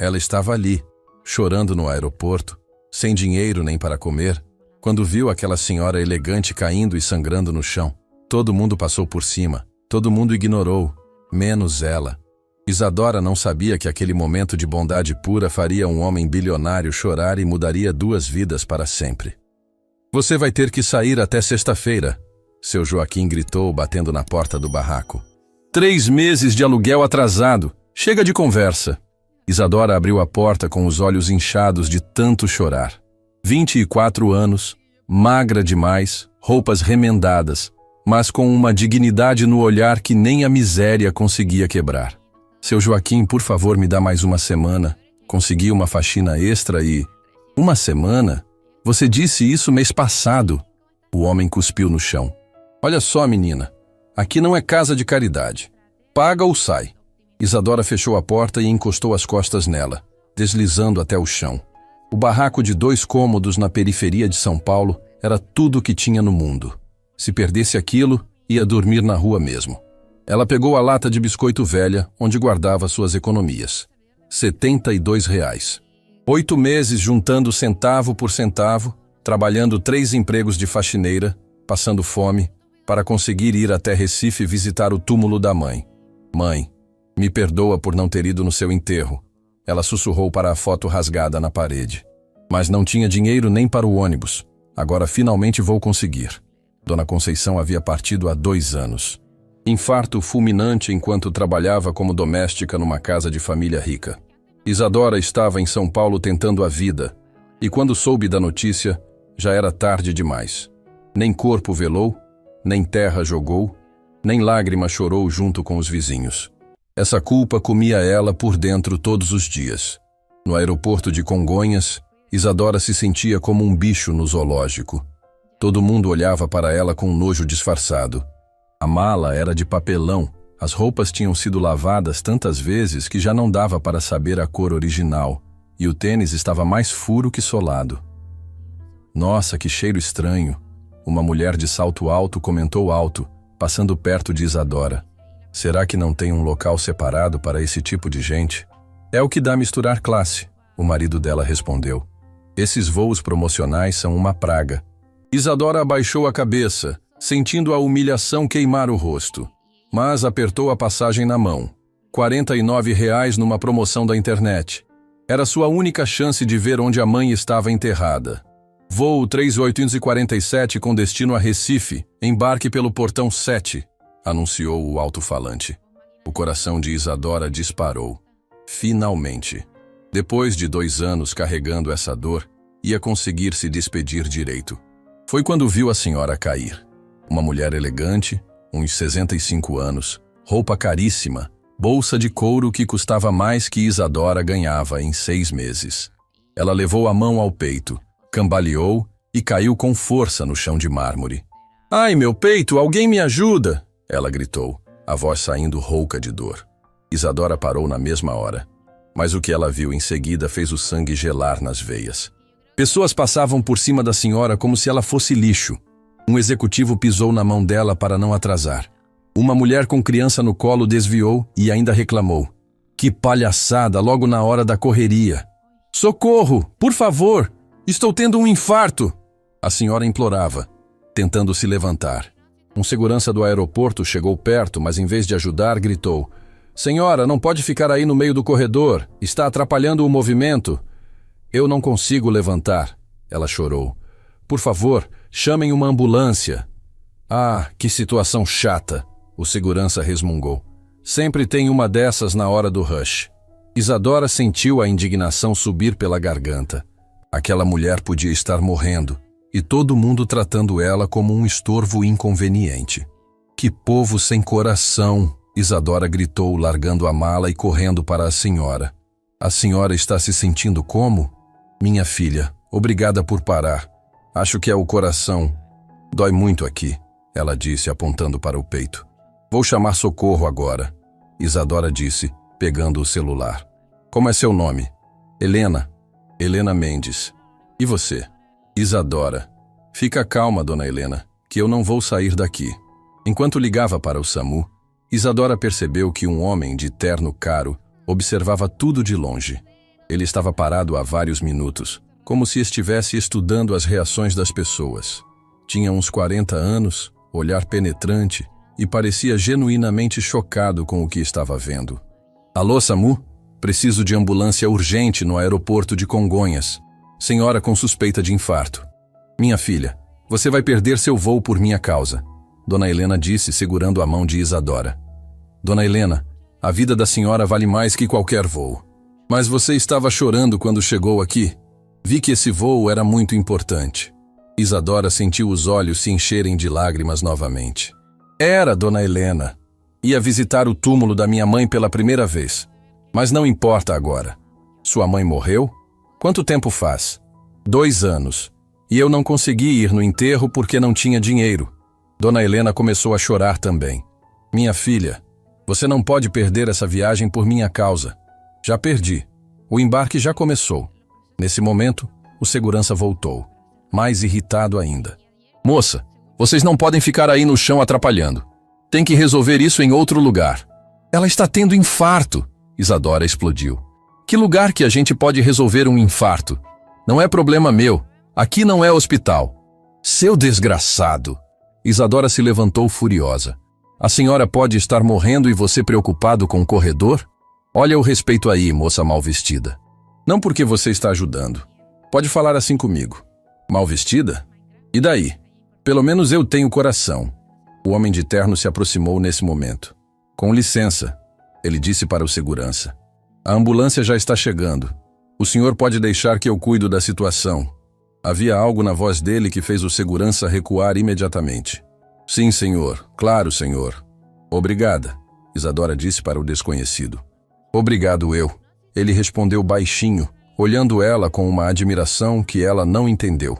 Ela estava ali, chorando no aeroporto, sem dinheiro nem para comer, quando viu aquela senhora elegante caindo e sangrando no chão. Todo mundo passou por cima, todo mundo ignorou, menos ela. Isadora não sabia que aquele momento de bondade pura faria um homem bilionário chorar e mudaria 2 vidas para sempre. Você vai ter que sair até sexta-feira, seu Joaquim gritou, batendo na porta do barraco. 3 meses de aluguel atrasado. Chega de conversa. Isadora abriu a porta com os olhos inchados de tanto chorar. 24 anos, magra demais, roupas remendadas, mas com uma dignidade no olhar que nem a miséria conseguia quebrar. Seu Joaquim, por favor, me dá mais uma semana. Consegui uma faxina extra e... Uma semana? Você disse isso mês passado. O homem cuspiu no chão. Olha só, menina. Aqui não é casa de caridade. Paga ou sai. Isadora fechou a porta e encostou as costas nela, deslizando até o chão. O barraco de 2 cômodos na periferia de São Paulo era tudo o que tinha no mundo. Se perdesse aquilo, ia dormir na rua mesmo. Ela pegou a lata de biscoito velha, onde guardava suas economias. R$72. 8 meses juntando centavo por centavo, trabalhando 3 empregos de faxineira, passando fome, para conseguir ir até Recife visitar o túmulo da mãe. Mãe, me perdoa por não ter ido no seu enterro. Ela sussurrou para a foto rasgada na parede. Mas não tinha dinheiro nem para o ônibus. Agora finalmente vou conseguir. Dona Conceição havia partido há 2 anos. Infarto fulminante enquanto trabalhava como doméstica numa casa de família rica. Isadora estava em São Paulo tentando a vida, e quando soube da notícia, já era tarde demais. Nem corpo velou, nem terra jogou, nem lágrima chorou junto com os vizinhos. Essa culpa comia ela por dentro todos os dias. No aeroporto de Congonhas, Isadora se sentia como um bicho no zoológico. Todo mundo olhava para ela com nojo disfarçado. A mala era de papelão, as roupas tinham sido lavadas tantas vezes que já não dava para saber a cor original, e o tênis estava mais furo que solado. Nossa, que cheiro estranho! Uma mulher de salto alto comentou alto, passando perto de Isadora. Será que não tem um local separado para esse tipo de gente? É o que dá misturar classe, o marido dela respondeu. Esses voos promocionais são uma praga. Isadora abaixou a cabeça, sentindo a humilhação queimar o rosto. Mas apertou a passagem na mão. R$49 numa promoção da internet. Era sua única chance de ver onde a mãe estava enterrada. Voo 3847 com destino a Recife, embarque pelo portão 7, anunciou o alto-falante. O coração de Isadora disparou. Finalmente. Depois de 2 anos carregando essa dor, ia conseguir se despedir direito. Foi quando viu a senhora cair. Uma mulher elegante, uns 65 anos, roupa caríssima, bolsa de couro que custava mais que Isadora ganhava em 6 meses. Ela levou a mão ao peito, cambaleou e caiu com força no chão de mármore. Ai, meu peito, alguém me ajuda! Ela gritou, a voz saindo rouca de dor. Isadora parou na mesma hora, mas o que ela viu em seguida fez o sangue gelar nas veias. Pessoas passavam por cima da senhora como se ela fosse lixo. Um executivo pisou na mão dela para não atrasar. Uma mulher com criança no colo desviou e ainda reclamou. Que palhaçada logo na hora da correria! Socorro! Por favor! Estou tendo um infarto! A senhora implorava, tentando se levantar. Um segurança do aeroporto chegou perto, mas em vez de ajudar, gritou. Senhora, não pode ficar aí no meio do corredor. Está atrapalhando o movimento. Eu não consigo levantar. Ela chorou. Por favor, chamem uma ambulância. Ah, que situação chata. O segurança resmungou. Sempre tem uma dessas na hora do rush. Isadora sentiu a indignação subir pela garganta. Aquela mulher podia estar morrendo, e todo mundo tratando ela como um estorvo inconveniente. Que povo sem coração! Isadora gritou, largando a mala e correndo para a senhora. A senhora está se sentindo como? Minha filha, obrigada por parar. Acho que é o coração. Dói muito aqui, ela disse, apontando para o peito. Vou chamar socorro agora, Isadora disse, pegando o celular. Como é seu nome? Helena. Helena Mendes. E você? Isadora. Fica calma, dona Helena, que eu não vou sair daqui. Enquanto ligava para o SAMU, Isadora percebeu que um homem de terno caro observava tudo de longe. Ele estava parado há vários minutos, como se estivesse estudando as reações das pessoas. Tinha uns 40 anos, olhar penetrante e parecia genuinamente chocado com o que estava vendo. Alô, SAMU? Preciso de ambulância urgente no aeroporto de Congonhas. Senhora com suspeita de infarto. Minha filha, você vai perder seu voo por minha causa, Dona Helena disse, segurando a mão de Isadora. Dona Helena, a vida da senhora vale mais que qualquer voo. Mas você estava chorando quando chegou aqui. Vi que esse voo era muito importante. Isadora sentiu os olhos se encherem de lágrimas novamente. Era, Dona Helena. Ia visitar o túmulo da minha mãe pela primeira vez. Mas não importa agora. Sua mãe morreu? Quanto tempo faz? 2 anos. E eu não consegui ir no enterro porque não tinha dinheiro. Dona Helena começou a chorar também. Minha filha, você não pode perder essa viagem por minha causa. Já perdi. O embarque já começou. Nesse momento, o segurança voltou, mais irritado ainda. Moça, vocês não podem ficar aí no chão atrapalhando. Tem que resolver isso em outro lugar. Ela está tendo infarto, Isadora explodiu. Que lugar que a gente pode resolver um infarto? Não é problema meu. Aqui não é hospital. Seu desgraçado. Isadora se levantou furiosa. A senhora pode estar morrendo e você preocupado com o corredor? Olha o respeito aí, moça mal vestida. Não porque você está ajudando. Pode falar assim comigo. Mal vestida? E daí? Pelo menos eu tenho coração. O homem de terno se aproximou nesse momento. Com licença, ele disse para o segurança. A ambulância já está chegando. O senhor pode deixar que eu cuido da situação. Havia algo na voz dele que fez o segurança recuar imediatamente. Sim, senhor. Claro, senhor. Obrigada, Isadora disse para o desconhecido. Obrigado eu. Ele respondeu baixinho, olhando ela com uma admiração que ela não entendeu.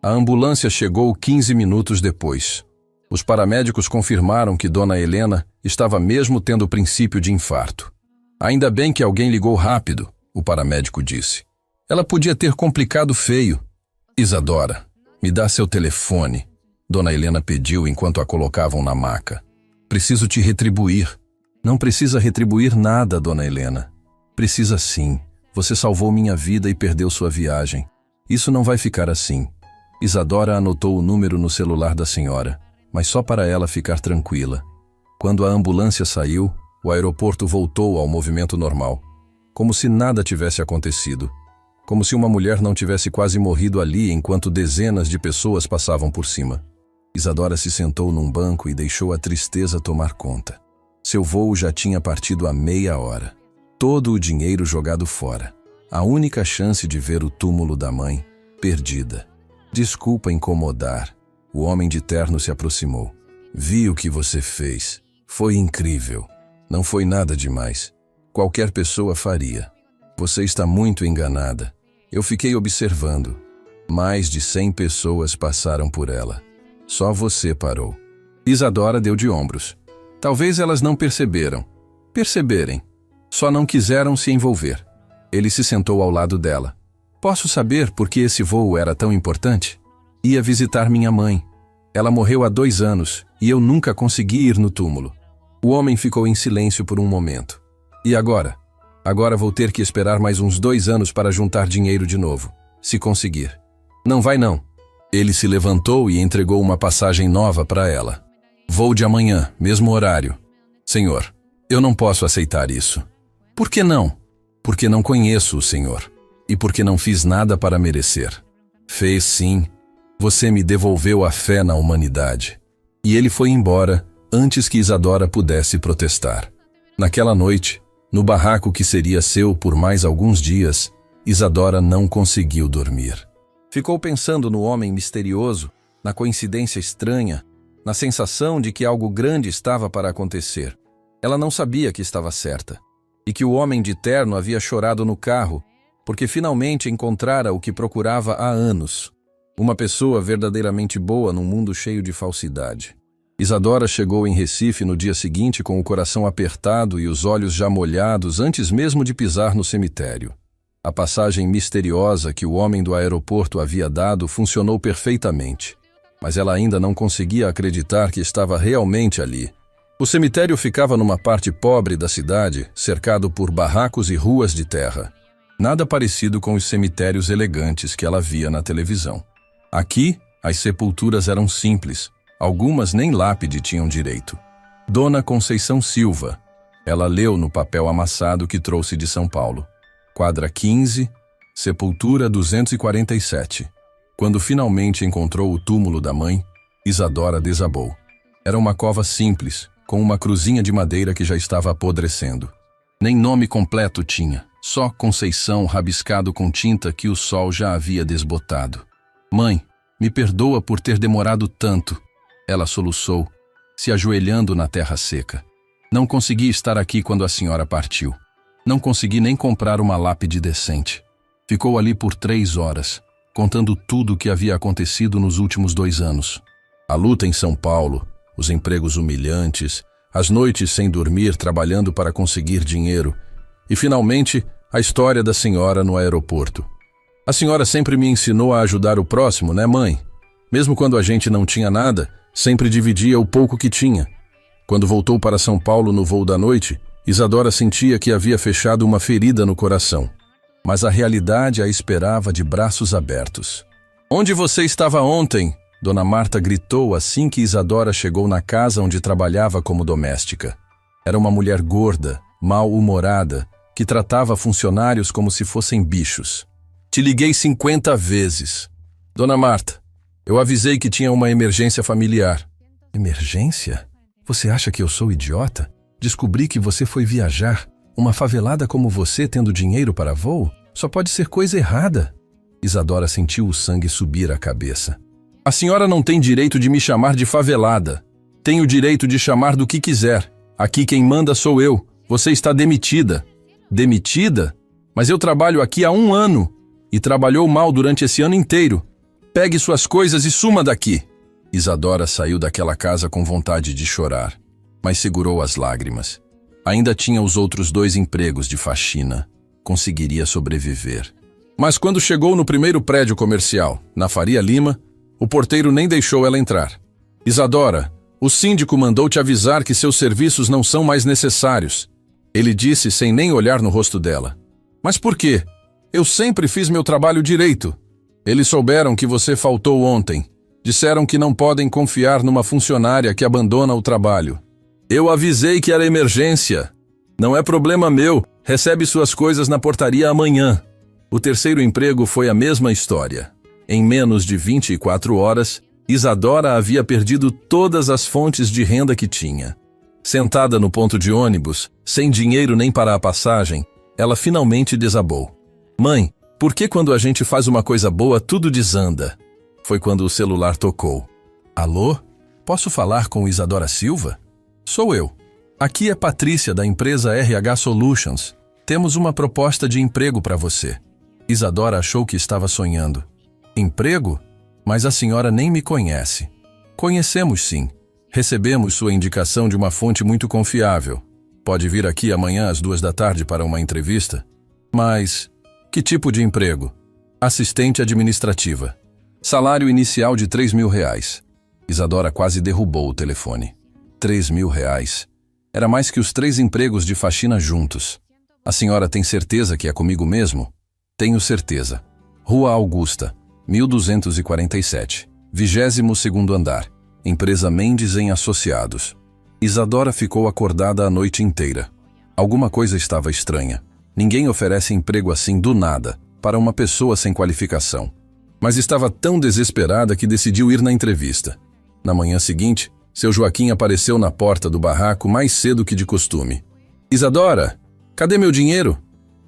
A ambulância chegou 15 minutos depois. Os paramédicos confirmaram que Dona Helena estava mesmo tendo princípio de infarto. Ainda bem que alguém ligou rápido, o paramédico disse. Ela podia ter complicado feio. Isadora, me dá seu telefone, Dona Helena pediu enquanto a colocavam na maca. Preciso te retribuir. Não precisa retribuir nada, Dona Helena. Precisa sim. Você salvou minha vida e perdeu sua viagem. Isso não vai ficar assim. Isadora anotou o número no celular da senhora, mas só para ela ficar tranquila. Quando a ambulância saiu, o aeroporto voltou ao movimento normal, como se nada tivesse acontecido. Como se uma mulher não tivesse quase morrido ali enquanto dezenas de pessoas passavam por cima. Isadora se sentou num banco e deixou a tristeza tomar conta. Seu voo já tinha partido há meia hora. Todo o dinheiro jogado fora. A única chance de ver o túmulo da mãe, perdida. Desculpa incomodar. O homem de terno se aproximou. Vi o que você fez. Foi incrível. Não foi nada demais. Qualquer pessoa faria. Você está muito enganada. Eu fiquei observando. Mais de 100 pessoas passaram por ela. Só você parou. Isadora deu de ombros. Talvez elas não perceberam. Perceberem. Só não quiseram se envolver. Ele se sentou ao lado dela. Posso saber por que esse voo era tão importante? Ia visitar minha mãe. Ela morreu há 2 anos e eu nunca consegui ir no túmulo. O homem ficou em silêncio por um momento. E agora? Agora vou ter que esperar mais uns 2 anos para juntar dinheiro de novo, se conseguir. Não vai não. Ele se levantou e entregou uma passagem nova para ela. Voo de amanhã, mesmo horário. Senhor, eu não posso aceitar isso. Por que não? Porque não conheço o senhor. E porque não fiz nada para merecer. Fez sim. Você me devolveu a fé na humanidade. E ele foi embora antes que Isadora pudesse protestar. Naquela noite, no barraco que seria seu por mais alguns dias, Isadora não conseguiu dormir. Ficou pensando no homem misterioso, na coincidência estranha, na sensação de que algo grande estava para acontecer. Ela não sabia que estava certa, e que o homem de terno havia chorado no carro, porque finalmente encontrara o que procurava há anos. Uma pessoa verdadeiramente boa num mundo cheio de falsidade. Isadora chegou em Recife no dia seguinte com o coração apertado e os olhos já molhados antes mesmo de pisar no cemitério. A passagem misteriosa que o homem do aeroporto havia dado funcionou perfeitamente, mas ela ainda não conseguia acreditar que estava realmente ali. O cemitério ficava numa parte pobre da cidade, cercado por barracos e ruas de terra. Nada parecido com os cemitérios elegantes que ela via na televisão. Aqui, as sepulturas eram simples, algumas nem lápide tinham direito. Dona Conceição Silva. Ela leu no papel amassado que trouxe de São Paulo. Quadra 15, sepultura 247. Quando finalmente encontrou o túmulo da mãe, Isadora desabou. Era uma cova simples, com uma cruzinha de madeira que já estava apodrecendo. Nem nome completo tinha, só Conceição rabiscado com tinta que o sol já havia desbotado. Mãe, me perdoa por ter demorado tanto, ela soluçou, se ajoelhando na terra seca. Não consegui estar aqui quando a senhora partiu. Não consegui nem comprar uma lápide decente. Ficou ali por 3 horas, contando tudo o que havia acontecido nos últimos 2 anos. A luta em São Paulo, os empregos humilhantes, as noites sem dormir trabalhando para conseguir dinheiro e, finalmente, a história da senhora no aeroporto. A senhora sempre me ensinou a ajudar o próximo, né, mãe? Mesmo quando a gente não tinha nada, sempre dividia o pouco que tinha. Quando voltou para São Paulo no voo da noite, Isadora sentia que havia fechado uma ferida no coração. Mas a realidade a esperava de braços abertos. Onde você estava ontem? Dona Marta gritou assim que Isadora chegou na casa onde trabalhava como doméstica. Era uma mulher gorda, mal-humorada, que tratava funcionários como se fossem bichos. Te liguei 50 vezes. Dona Marta, eu avisei que tinha uma emergência familiar. Emergência? Você acha que eu sou idiota? Descobri que você foi viajar. Uma favelada como você tendo dinheiro para voo? Só pode ser coisa errada. Isadora sentiu o sangue subir à cabeça. A senhora não tem direito de me chamar de favelada. Tem o direito de chamar do que quiser. Aqui quem manda sou eu. Você está demitida. Demitida? Mas eu trabalho aqui há 1 ano. E trabalhou mal durante esse ano inteiro. Pegue suas coisas e suma daqui. Isadora saiu daquela casa com vontade de chorar, mas segurou as lágrimas. Ainda tinha os outros 2 empregos de faxina. Conseguiria sobreviver. Mas quando chegou no primeiro prédio comercial, na Faria Lima, o porteiro nem deixou ela entrar. Isadora, o síndico mandou te avisar que seus serviços não são mais necessários. Ele disse sem nem olhar no rosto dela. Mas por quê? Eu sempre fiz meu trabalho direito. Eles souberam que você faltou ontem. Disseram que não podem confiar numa funcionária que abandona o trabalho. Eu avisei que era emergência. Não é problema meu. Recebe suas coisas na portaria amanhã. O terceiro emprego foi a mesma história. Em menos de 24 horas, Isadora havia perdido todas as fontes de renda que tinha. Sentada no ponto de ônibus, sem dinheiro nem para a passagem, ela finalmente desabou. Mãe, por que quando a gente faz uma coisa boa tudo desanda? Foi quando o celular tocou. Alô? Posso falar com Isadora Silva? Sou eu. Aqui é Patrícia da empresa RH Solutions. Temos uma proposta de emprego para você. Isadora achou que estava sonhando. Emprego? Mas a senhora nem me conhece. Conhecemos sim. Recebemos sua indicação de uma fonte muito confiável. Pode vir aqui amanhã às 2 da tarde para uma entrevista? Mas, que tipo de emprego? Assistente administrativa. Salário inicial de R$3.000. Isadora quase derrubou o telefone. R$3.000. Era mais que os 3 empregos de faxina juntos. A senhora tem certeza que é comigo mesmo? Tenho certeza. Rua Augusta, 1247, 22º andar. Empresa Mendes em Associados. Isadora ficou acordada a noite inteira. Alguma coisa estava estranha. Ninguém oferece emprego assim do nada, para uma pessoa sem qualificação. Mas estava tão desesperada que decidiu ir na entrevista. Na manhã seguinte, seu Joaquim apareceu na porta do barraco mais cedo que de costume. Isadora, cadê meu dinheiro?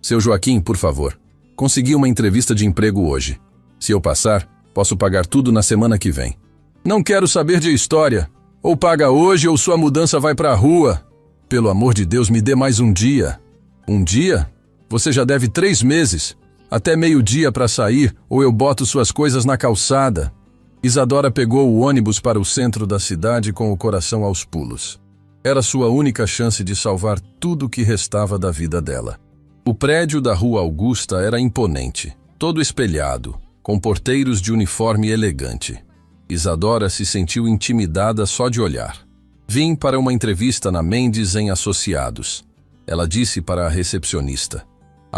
Seu Joaquim, por favor. Consegui uma entrevista de emprego hoje. Se eu passar, posso pagar tudo na semana que vem. Não quero saber de história. Ou paga hoje ou sua mudança vai para a rua. Pelo amor de Deus, me dê mais um dia. Um dia? Você já deve 3 meses. Até meio-dia para sair ou eu boto suas coisas na calçada. Isadora pegou o ônibus para o centro da cidade com o coração aos pulos. Era sua única chance de salvar tudo o que restava da vida dela. O prédio da Rua Augusta era imponente, todo espelhado, com porteiros de uniforme elegante. Isadora se sentiu intimidada só de olhar. Vim para uma entrevista na Mendes em Associados. Ela disse para a recepcionista.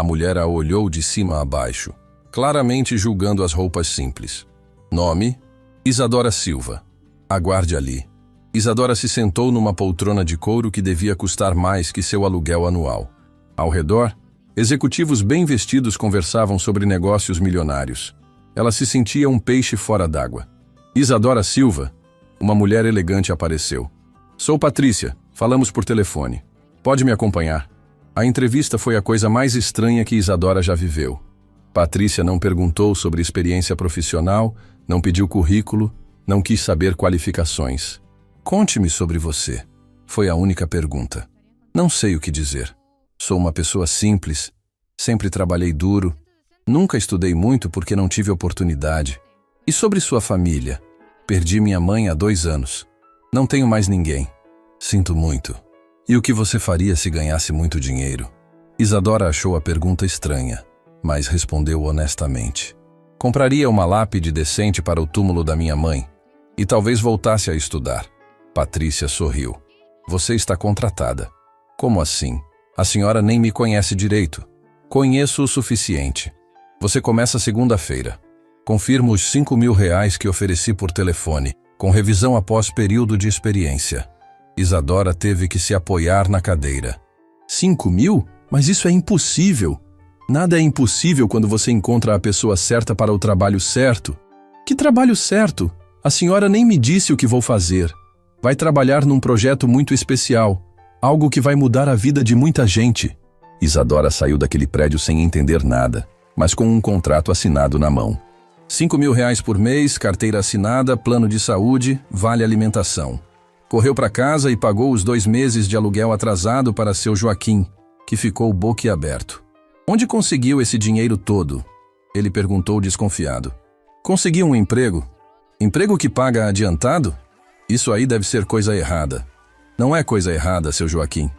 A mulher a olhou de cima a baixo, claramente julgando as roupas simples. Nome: Isadora Silva. Aguarde ali. Isadora se sentou numa poltrona de couro que devia custar mais que seu aluguel anual. Ao redor, executivos bem vestidos conversavam sobre negócios milionários. Ela se sentia um peixe fora d'água. Isadora Silva, uma mulher elegante, apareceu. Sou Patrícia, falamos por telefone. Pode me acompanhar. A entrevista foi a coisa mais estranha que Isadora já viveu. Patrícia não perguntou sobre experiência profissional, não pediu currículo, não quis saber qualificações. Conte-me sobre você. Foi a única pergunta. Não sei o que dizer. Sou uma pessoa simples, sempre trabalhei duro, nunca estudei muito porque não tive oportunidade. E sobre sua família? Perdi minha mãe há 2 anos. Não tenho mais ninguém. Sinto muito. E o que você faria se ganhasse muito dinheiro? Isadora achou a pergunta estranha, mas respondeu honestamente. Compraria uma lápide decente para o túmulo da minha mãe e talvez voltasse a estudar. Patrícia sorriu. Você está contratada. Como assim? A senhora nem me conhece direito. Conheço o suficiente. Você começa segunda-feira. Confirmo os R$ 5.000 que ofereci por telefone, com revisão após período de experiência. Isadora teve que se apoiar na cadeira. 5.000? Mas isso é impossível. Nada é impossível quando você encontra a pessoa certa para o trabalho certo. Que trabalho certo? A senhora nem me disse o que vou fazer. Vai trabalhar num projeto muito especial. Algo que vai mudar a vida de muita gente. Isadora saiu daquele prédio sem entender nada, mas com um contrato assinado na mão. R$ 5.000 por mês, carteira assinada, plano de saúde, vale alimentação. Correu para casa e pagou os 2 meses de aluguel atrasado para seu Joaquim, que ficou boquiaberto. Onde conseguiu esse dinheiro todo? Ele perguntou desconfiado. Consegui um emprego. Emprego que paga adiantado? Isso aí deve ser coisa errada. Não é coisa errada, seu Joaquim.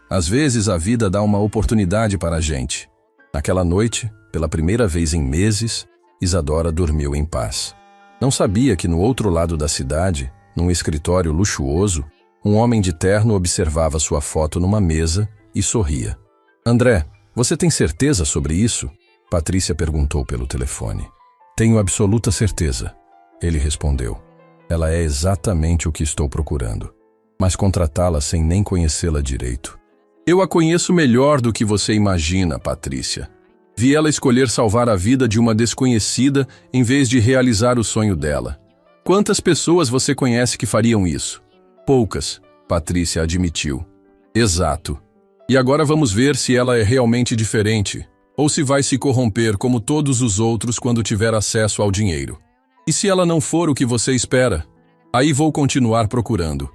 Às vezes a vida dá uma oportunidade para a gente. Naquela noite, pela primeira vez em meses, Isadora dormiu em paz. Não sabia que no outro lado da cidade, num escritório luxuoso, um homem de terno observava sua foto numa mesa e sorria. André, você tem certeza sobre isso? Patrícia perguntou pelo telefone. Tenho absoluta certeza, ele respondeu. Ela é exatamente o que estou procurando. Mas contratá-la sem nem conhecê-la direito. Eu a conheço melhor do que você imagina, Patrícia. Vi ela escolher salvar a vida de uma desconhecida em vez de realizar o sonho dela. Quantas pessoas você conhece que fariam isso? Poucas, Patrícia admitiu. Exato. E agora vamos ver se ela é realmente diferente, ou se vai se corromper como todos os outros quando tiver acesso ao dinheiro. E se ela não for o que você espera? Aí vou continuar procurando.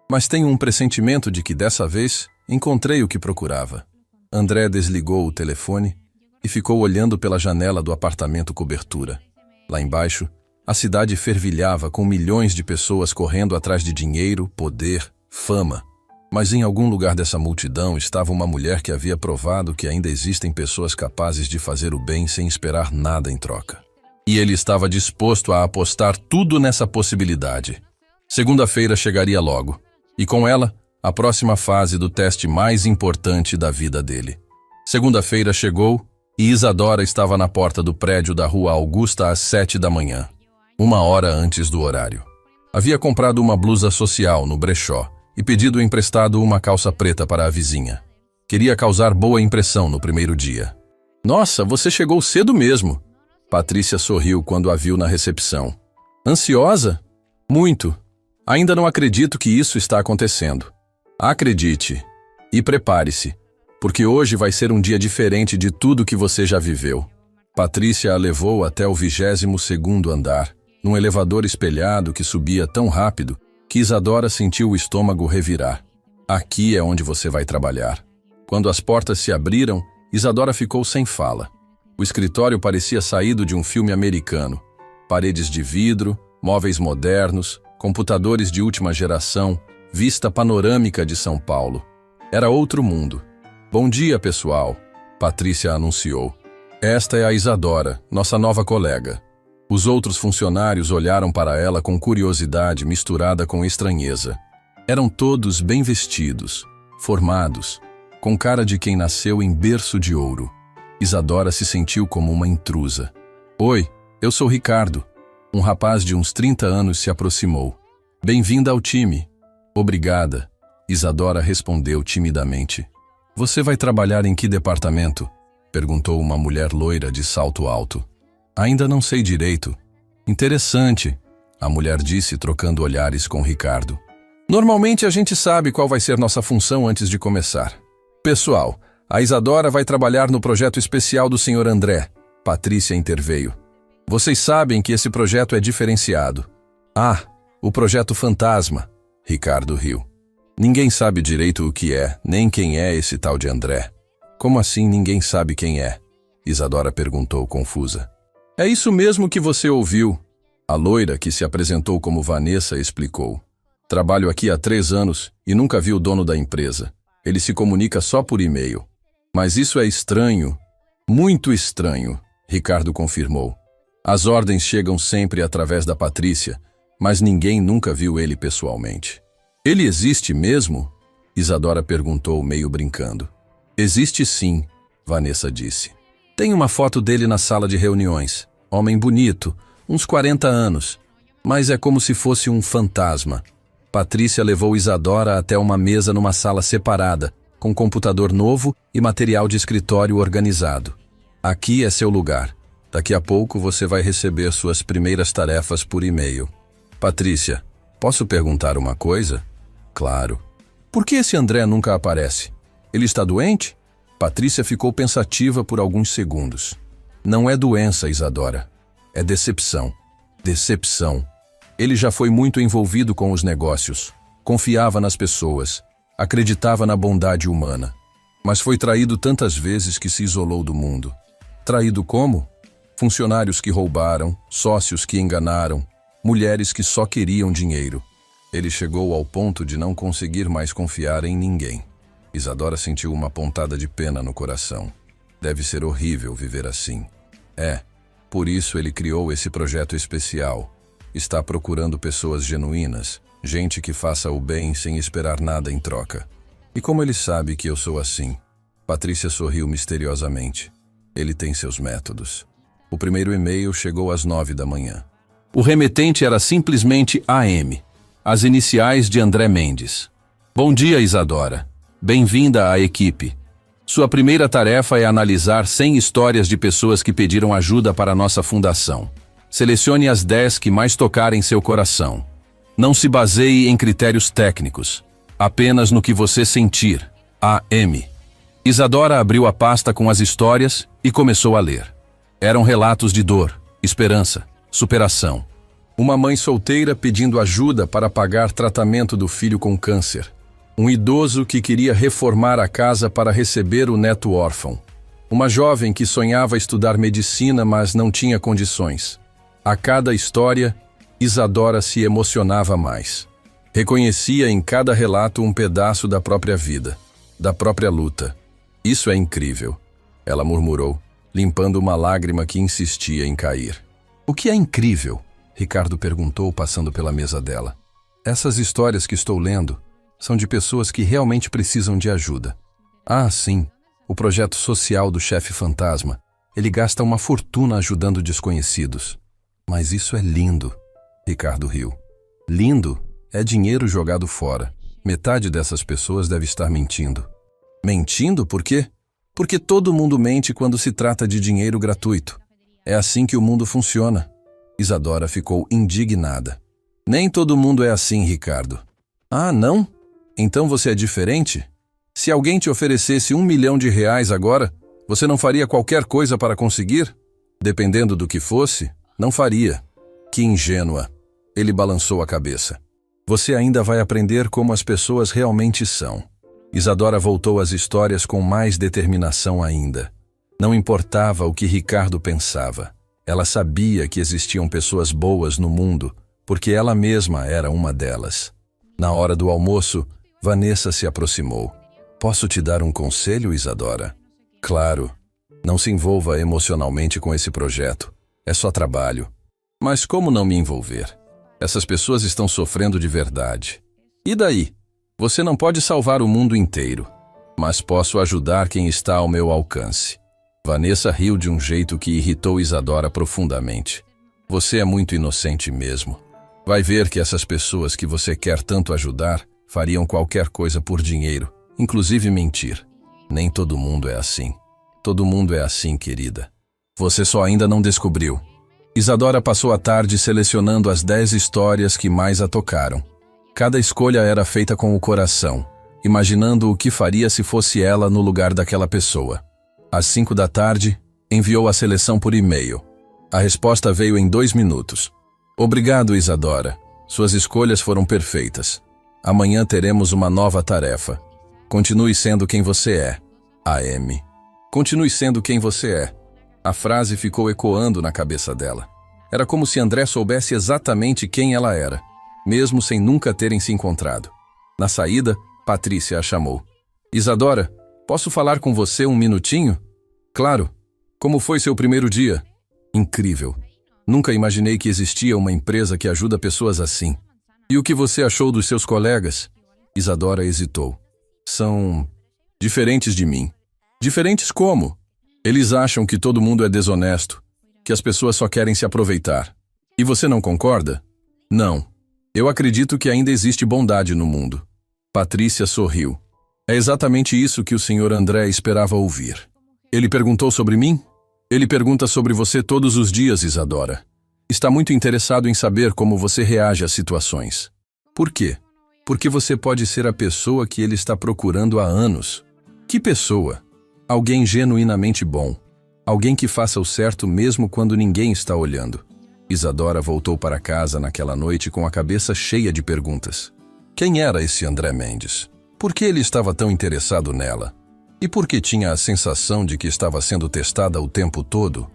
Mas tenho um pressentimento de que dessa vez encontrei o que procurava. André desligou o telefone e ficou olhando pela janela do apartamento cobertura. Lá embaixo, a cidade fervilhava com milhões de pessoas correndo atrás de dinheiro, poder, fama. Mas em algum lugar dessa multidão estava uma mulher que havia provado que ainda existem pessoas capazes de fazer o bem sem esperar nada em troca. E ele estava disposto a apostar tudo nessa possibilidade. Segunda-feira chegaria logo. E com ela, a próxima fase do teste mais importante da vida dele. Segunda-feira chegou e Isadora estava na porta do prédio da Rua Augusta às 7 da manhã, 1 hora antes do horário. Havia comprado uma blusa social no brechó e pedido emprestado uma calça preta para a vizinha. Queria causar boa impressão no primeiro dia. Nossa, você chegou cedo mesmo. Patrícia sorriu quando a viu na recepção. Ansiosa? Muito. Ainda não acredito que isso está acontecendo. Acredite. E prepare-se, porque hoje vai ser um dia diferente de tudo que você já viveu. Patrícia a levou até o 22º andar, num elevador espelhado que subia tão rápido que Isadora sentiu o estômago revirar. Aqui é onde você vai trabalhar. Quando as portas se abriram, Isadora ficou sem fala. O escritório parecia saído de um filme americano. Paredes de vidro, móveis modernos, computadores de última geração, vista panorâmica de São Paulo. Era outro mundo. Bom dia, pessoal, Patrícia anunciou. Esta é a Isadora, nossa nova colega. Os outros funcionários olharam para ela com curiosidade misturada com estranheza. Eram todos bem vestidos, formados, com cara de quem nasceu em berço de ouro. Isadora se sentiu como uma intrusa. Oi, eu sou Ricardo. Um rapaz de uns 30 anos se aproximou. Bem-vinda ao time. Obrigada. Isadora respondeu timidamente. Você vai trabalhar em que departamento? Perguntou uma mulher loira de salto alto. Ainda não sei direito. Interessante, a mulher disse trocando olhares com Ricardo. Normalmente a gente sabe qual vai ser nossa função antes de começar. Pessoal, a Isadora vai trabalhar no projeto especial do Sr. André. Patrícia interveio. Vocês sabem que esse projeto é diferenciado. Ah, o projeto fantasma. Ricardo riu. Ninguém sabe direito o que é, nem quem é esse tal de André. Como assim ninguém sabe quem é? Isadora perguntou confusa. É isso mesmo que você ouviu. A loira, que se apresentou como Vanessa, explicou. Trabalho aqui há 3 anos e nunca vi o dono da empresa. Ele se comunica só por e-mail. Mas isso é estranho. Muito estranho, Ricardo confirmou. As ordens chegam sempre através da Patrícia, mas ninguém nunca viu ele pessoalmente. Ele existe mesmo? Isadora perguntou, meio brincando. Existe sim, Vanessa disse. Tem uma foto dele na sala de reuniões. Homem bonito, uns 40 anos. Mas é como se fosse um fantasma. Patrícia levou Isadora até uma mesa numa sala separada, com computador novo e material de escritório organizado. Aqui é seu lugar. Daqui a pouco você vai receber suas primeiras tarefas por e-mail. Patrícia, posso perguntar uma coisa? Claro. Por que esse André nunca aparece? Ele está doente? Patrícia ficou pensativa por alguns segundos. Não é doença, Isadora. É decepção. Decepção. Ele já foi muito envolvido com os negócios. Confiava nas pessoas. Acreditava na bondade humana. Mas foi traído tantas vezes que se isolou do mundo. Traído como? Funcionários que roubaram, sócios que enganaram, mulheres que só queriam dinheiro. Ele chegou ao ponto de não conseguir mais confiar em ninguém. Isadora sentiu uma pontada de pena no coração. Deve ser horrível viver assim. Por isso ele criou esse projeto especial. Está procurando pessoas genuínas, gente que faça o bem sem esperar nada em troca. E como ele sabe que eu sou assim? Patrícia sorriu misteriosamente. Ele tem seus métodos. O primeiro e-mail chegou às 9 da manhã. O remetente era simplesmente AM, as iniciais de André Mendes. Bom dia, Isadora. Bem-vinda à equipe. Sua primeira tarefa é analisar 100 histórias de pessoas que pediram ajuda para a nossa fundação. Selecione as 10 que mais tocarem seu coração. Não se baseie em critérios técnicos, apenas no que você sentir. AM. Isadora abriu a pasta com as histórias e começou a ler. Eram relatos de dor, esperança, superação. Uma mãe solteira pedindo ajuda para pagar tratamento do filho com câncer. Um idoso que queria reformar a casa para receber o neto órfão. Uma jovem que sonhava estudar medicina, mas não tinha condições. A cada história, Isadora se emocionava mais. Reconhecia em cada relato um pedaço da própria vida, da própria luta. Isso é incrível, ela murmurou, limpando uma lágrima que insistia em cair. O que é incrível? Ricardo perguntou, passando pela mesa dela. Essas histórias que estou lendo são de pessoas que realmente precisam de ajuda. Ah, sim, o projeto social do chefe fantasma. Ele gasta uma fortuna ajudando desconhecidos. Mas isso é lindo, Ricardo riu. Lindo é dinheiro jogado fora. Metade dessas pessoas deve estar mentindo. Mentindo por quê? Porque todo mundo mente quando se trata de dinheiro gratuito. É assim que o mundo funciona. Isadora ficou indignada. Nem todo mundo é assim, Ricardo. Ah, não? Então você é diferente? Se alguém te oferecesse R$1 milhão agora, você não faria qualquer coisa para conseguir? Dependendo do que fosse, não faria. Que ingênua. Ele balançou a cabeça. Você ainda vai aprender como as pessoas realmente são. Isadora voltou às histórias com mais determinação ainda. Não importava o que Ricardo pensava. Ela sabia que existiam pessoas boas no mundo, porque ela mesma era uma delas. Na hora do almoço, Vanessa se aproximou. Posso te dar um conselho, Isadora? Claro. Não se envolva emocionalmente com esse projeto. É só trabalho. Mas como não me envolver? Essas pessoas estão sofrendo de verdade. E daí? Você não pode salvar o mundo inteiro, mas posso ajudar quem está ao meu alcance. Vanessa riu de um jeito que irritou Isadora profundamente. Você é muito inocente mesmo. Vai ver que essas pessoas que você quer tanto ajudar fariam qualquer coisa por dinheiro, inclusive mentir. Nem todo mundo é assim. Todo mundo é assim, querida. Você só ainda não descobriu. Isadora passou a tarde selecionando as 10 histórias que mais a tocaram. Cada escolha era feita com o coração, imaginando o que faria se fosse ela no lugar daquela pessoa. Às 5 da tarde, enviou a seleção por e-mail. A resposta veio em 2 minutos. Obrigado, Isadora. Suas escolhas foram perfeitas. Amanhã teremos uma nova tarefa. Continue sendo quem você é. AM. Continue sendo quem você é. A frase ficou ecoando na cabeça dela. Era como se André soubesse exatamente quem ela era, mesmo sem nunca terem se encontrado. Na saída, Patrícia a chamou. Isadora, posso falar com você um minutinho? Claro. Como foi seu primeiro dia? Incrível. Nunca imaginei que existia uma empresa que ajuda pessoas assim. E o que você achou dos seus colegas? Isadora hesitou. São diferentes de mim. Diferentes como? Eles acham que todo mundo é desonesto, que as pessoas só querem se aproveitar. E você não concorda? Não. Eu acredito que ainda existe bondade no mundo. Patrícia sorriu. É exatamente isso que o Sr. André esperava ouvir. Ele perguntou sobre mim? Ele pergunta sobre você todos os dias, Isadora. Está muito interessado em saber como você reage às situações. Por quê? Porque você pode ser a pessoa que ele está procurando há anos. Que pessoa? Alguém genuinamente bom. Alguém que faça o certo mesmo quando ninguém está olhando. Isadora voltou para casa naquela noite com a cabeça cheia de perguntas. Quem era esse André Mendes? Por que ele estava tão interessado nela? E por que tinha a sensação de que estava sendo testada o tempo todo?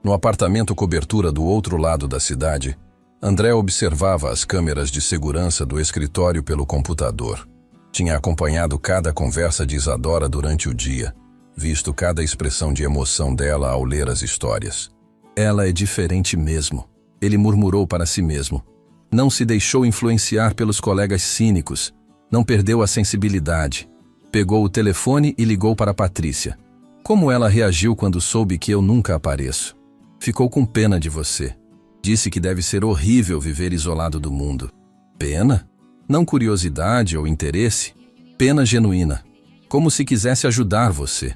No apartamento cobertura do outro lado da cidade, André observava as câmeras de segurança do escritório pelo computador. Tinha acompanhado cada conversa de Isadora durante o dia, visto cada expressão de emoção dela ao ler as histórias. Ela é diferente mesmo, ele murmurou para si mesmo. Não se deixou influenciar pelos colegas cínicos, não perdeu a sensibilidade. Pegou o telefone e ligou para Patrícia. Como ela reagiu quando soube que eu nunca apareço? Ficou com pena de você. Disse que deve ser horrível viver isolado do mundo. Pena? Não curiosidade ou interesse? Pena genuína. Como se quisesse ajudar você.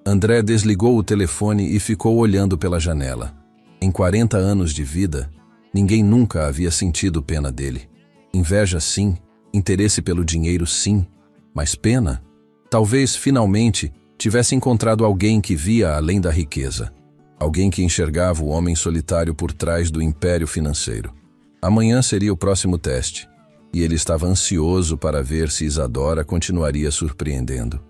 André desligou o telefone e ficou olhando pela janela. Em 40 anos de vida, ninguém nunca havia sentido pena dele. Inveja sim, interesse pelo dinheiro sim, mas pena? Talvez, finalmente, tivesse encontrado alguém que via além da riqueza. Alguém que enxergava o homem solitário por trás do império financeiro. Amanhã seria o próximo teste, e ele estava ansioso para ver se Isadora continuaria surpreendendo.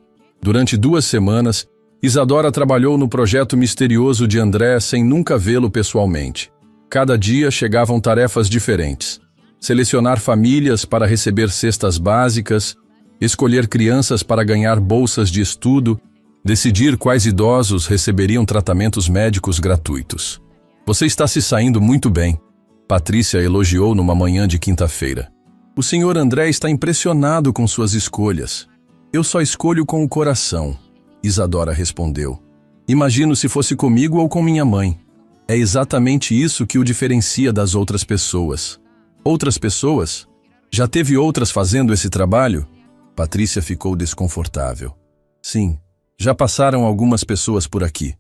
Durante 2 semanas, Isadora trabalhou no projeto misterioso de André sem nunca vê-lo pessoalmente. Cada dia chegavam tarefas diferentes. Selecionar famílias para receber cestas básicas, escolher crianças para ganhar bolsas de estudo, decidir quais idosos receberiam tratamentos médicos gratuitos. Você está se saindo muito bem, Patrícia elogiou numa manhã de quinta-feira. O Sr. André está impressionado com suas escolhas. Eu só escolho com o coração, Isadora respondeu. Imagino se fosse comigo ou com minha mãe. É exatamente isso que o diferencia das outras pessoas. Outras pessoas? Já teve outras fazendo esse trabalho? Patrícia ficou desconfortável. Sim, já passaram algumas pessoas por aqui,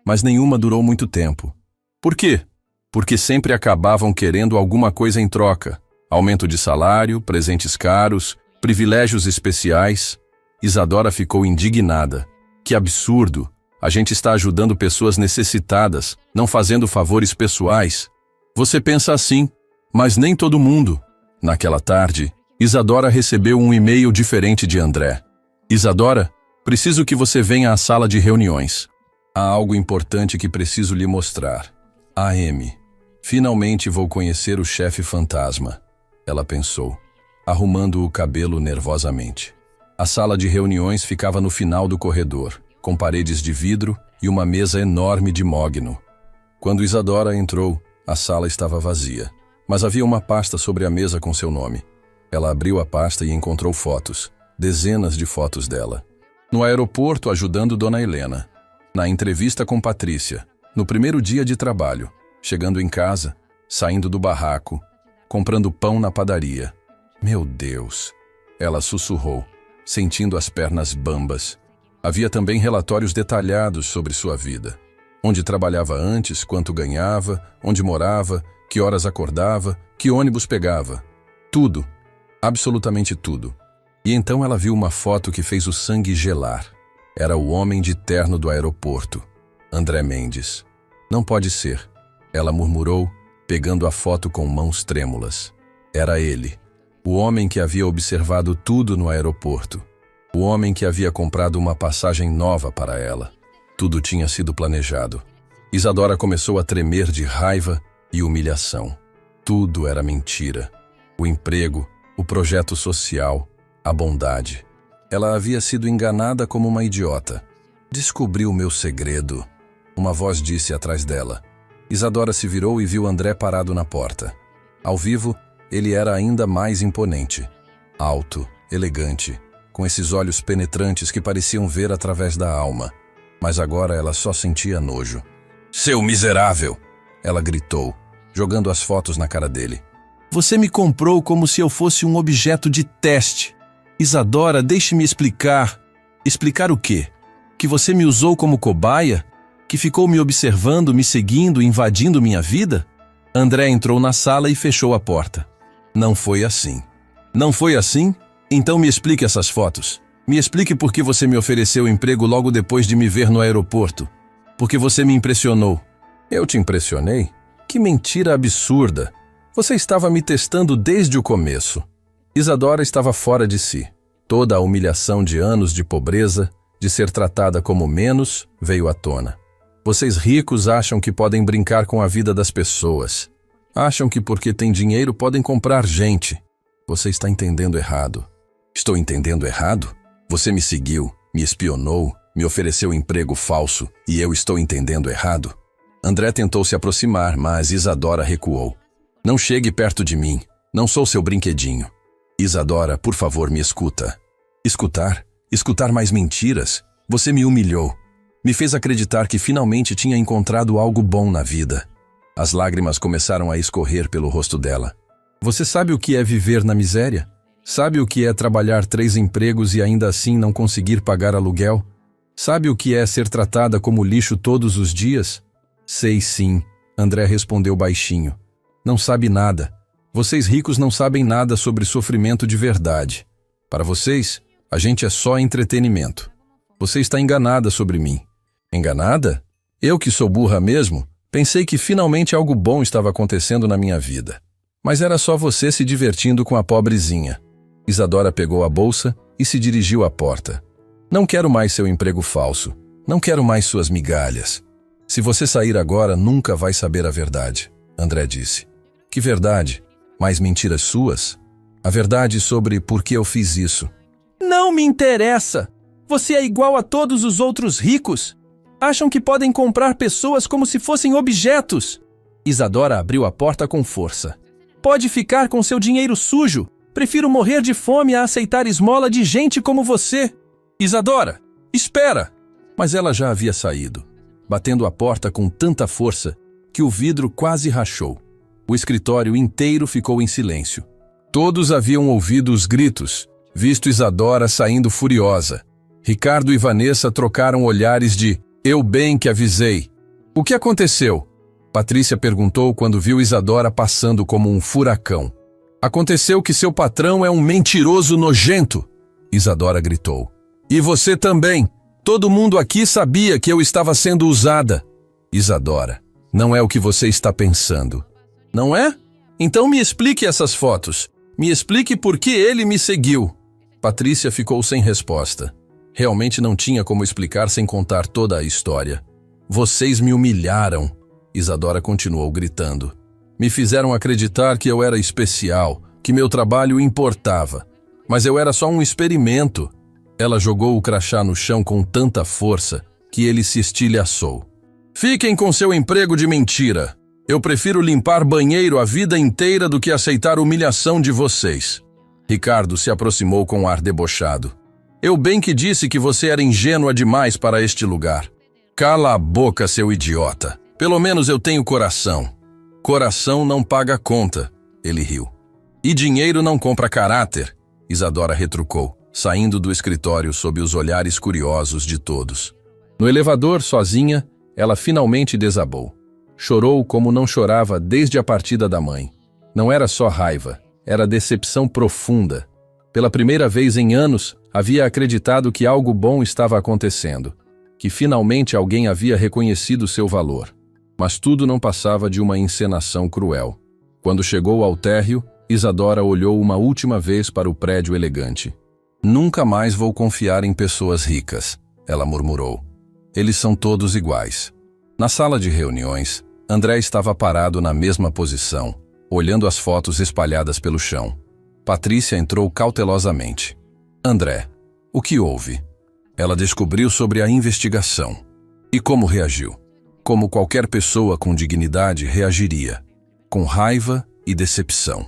mas nenhuma durou muito tempo. Por quê? Porque sempre acabavam querendo alguma coisa em troca. Aumento de salário, presentes caros, privilégios especiais. Isadora ficou indignada. Que absurdo! A gente está ajudando pessoas necessitadas, não fazendo favores pessoais. Você pensa assim, mas nem todo mundo. Naquela tarde, Isadora recebeu um e-mail diferente de André. Isadora, preciso que você venha à sala de reuniões. Há algo importante que preciso lhe mostrar. AM. Finalmente vou conhecer o chefe fantasma. Ela pensou, arrumando o cabelo nervosamente. A sala de reuniões ficava no final do corredor, com paredes de vidro e uma mesa enorme de mogno. Quando Isadora entrou, a sala estava vazia, mas havia uma pasta sobre a mesa com seu nome. Ela abriu a pasta e encontrou fotos, dezenas de fotos dela. No aeroporto ajudando Dona Helena. Na entrevista com Patrícia, no primeiro dia de trabalho, chegando em casa, saindo do barraco, comprando pão na padaria. Meu Deus! Ela sussurrou, sentindo as pernas bambas. Havia também relatórios detalhados sobre sua vida. Onde trabalhava antes, quanto ganhava, onde morava, que horas acordava, que ônibus pegava. Tudo, absolutamente tudo. E então ela viu uma foto que fez o sangue gelar. Era o homem de terno do aeroporto, André Mendes. Não pode ser, ela murmurou, pegando a foto com mãos trêmulas. Era ele, o homem que havia observado tudo no aeroporto. O homem que havia comprado uma passagem nova para ela. Tudo tinha sido planejado. Isadora começou a tremer de raiva e humilhação. Tudo era mentira. O emprego, o projeto social, a bondade. Ela havia sido enganada como uma idiota. Descobriu o meu segredo, uma voz disse atrás dela. Isadora se virou e viu André parado na porta. Ao vivo, ele era ainda mais imponente. Alto, elegante, com esses olhos penetrantes que pareciam ver através da alma. Mas agora ela só sentia nojo. Seu miserável! Ela gritou, jogando as fotos na cara dele. Você me comprou como se eu fosse um objeto de teste. Isadora, deixe-me explicar. Explicar o quê? Que você me usou como cobaia? Que ficou me observando, me seguindo, invadindo minha vida? André entrou na sala e fechou a porta. Não foi assim. Não foi assim? Então me explique essas fotos. Me explique por que você me ofereceu emprego logo depois de me ver no aeroporto. Porque você me impressionou. Eu te impressionei? Que mentira absurda. Você estava me testando desde o começo. Isadora estava fora de si. Toda a humilhação de anos de pobreza, de ser tratada como menos, veio à tona. Vocês ricos acham que podem brincar com a vida das pessoas. Acham que porque têm dinheiro podem comprar gente. Você está entendendo errado. Estou entendendo errado? Você me seguiu, me espionou, me ofereceu emprego falso e eu estou entendendo errado? André tentou se aproximar, mas Isadora recuou. Não chegue perto de mim. Não sou seu brinquedinho. Isadora, por favor, me escuta. Escutar? Escutar mais mentiras? Você me humilhou. Me fez acreditar que finalmente tinha encontrado algo bom na vida. As lágrimas começaram a escorrer pelo rosto dela. Você sabe o que é viver na miséria? Sabe o que é trabalhar 3 empregos e ainda assim não conseguir pagar aluguel? Sabe o que é ser tratada como lixo todos os dias? Sei sim, André respondeu baixinho. Não sabe nada. Vocês ricos não sabem nada sobre sofrimento de verdade. Para vocês, a gente é só entretenimento. Você está enganada sobre mim. Enganada? Eu que sou burra mesmo, pensei que finalmente algo bom estava acontecendo na minha vida. Mas era só você se divertindo com a pobrezinha. Isadora pegou a bolsa e se dirigiu à porta. Não quero mais seu emprego falso. Não quero mais suas migalhas. Se você sair agora, nunca vai saber a verdade, André disse. Que verdade? Mais mentiras suas? A verdade sobre por que eu fiz isso. Não me interessa! Você é igual a todos os outros ricos. Acham que podem comprar pessoas como se fossem objetos. Isadora abriu a porta com força. Pode ficar com seu dinheiro sujo. Prefiro morrer de fome a aceitar esmola de gente como você. Isadora, espera! Mas ela já havia saído, batendo a porta com tanta força que o vidro quase rachou. O escritório inteiro ficou em silêncio. Todos haviam ouvido os gritos, visto Isadora saindo furiosa. Ricardo e Vanessa trocaram olhares de "eu bem que avisei". O que aconteceu? Patrícia perguntou quando viu Isadora passando como um furacão. Aconteceu que seu patrão é um mentiroso nojento, Isadora gritou. E você também. Todo mundo aqui sabia que eu estava sendo usada. Isadora, não é o que você está pensando. Não é? Então me explique essas fotos. Me explique por que ele me seguiu. Patrícia ficou sem resposta. Realmente não tinha como explicar sem contar toda a história. Vocês me humilharam, Isadora continuou gritando. Me fizeram acreditar que eu era especial, que meu trabalho importava. Mas eu era só um experimento. Ela jogou o crachá no chão com tanta força que ele se estilhaçou. Fiquem com seu emprego de mentira. Eu prefiro limpar banheiro a vida inteira do que aceitar humilhação de vocês. Ricardo se aproximou com um ar debochado. Eu bem que disse que você era ingênua demais para este lugar. Cala a boca, seu idiota. Pelo menos eu tenho coração. Coração não paga conta, ele riu. E dinheiro não compra caráter, Isadora retrucou, saindo do escritório sob os olhares curiosos de todos. No elevador, sozinha, ela finalmente desabou. Chorou como não chorava desde a partida da mãe. Não era só raiva, era decepção profunda. Pela primeira vez em anos, havia acreditado que algo bom estava acontecendo, que finalmente alguém havia reconhecido seu valor. Mas tudo não passava de uma encenação cruel. Quando chegou ao térreo, Isadora olhou uma última vez para o prédio elegante. Nunca mais vou confiar em pessoas ricas, ela murmurou. Eles são todos iguais. Na sala de reuniões, André estava parado na mesma posição, olhando as fotos espalhadas pelo chão. Patrícia entrou cautelosamente. André, o que houve? Ela descobriu sobre a investigação. E como reagiu? Como qualquer pessoa com dignidade reagiria. Com raiva e decepção.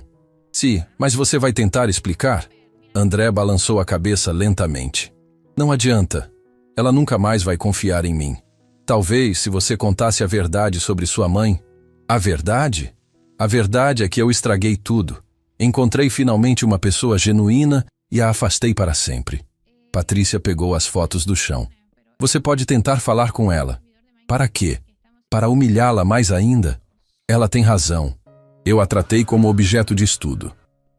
Sim, mas você vai tentar explicar? André balançou a cabeça lentamente. Não adianta. Ela nunca mais vai confiar em mim. Talvez se você contasse a verdade sobre sua mãe. A verdade? A verdade é que eu estraguei tudo. Encontrei finalmente uma pessoa genuína e a afastei para sempre. Patrícia pegou as fotos do chão. Você pode tentar falar com ela. Para quê? Para humilhá-la mais ainda? Ela tem razão. Eu a tratei como objeto de estudo.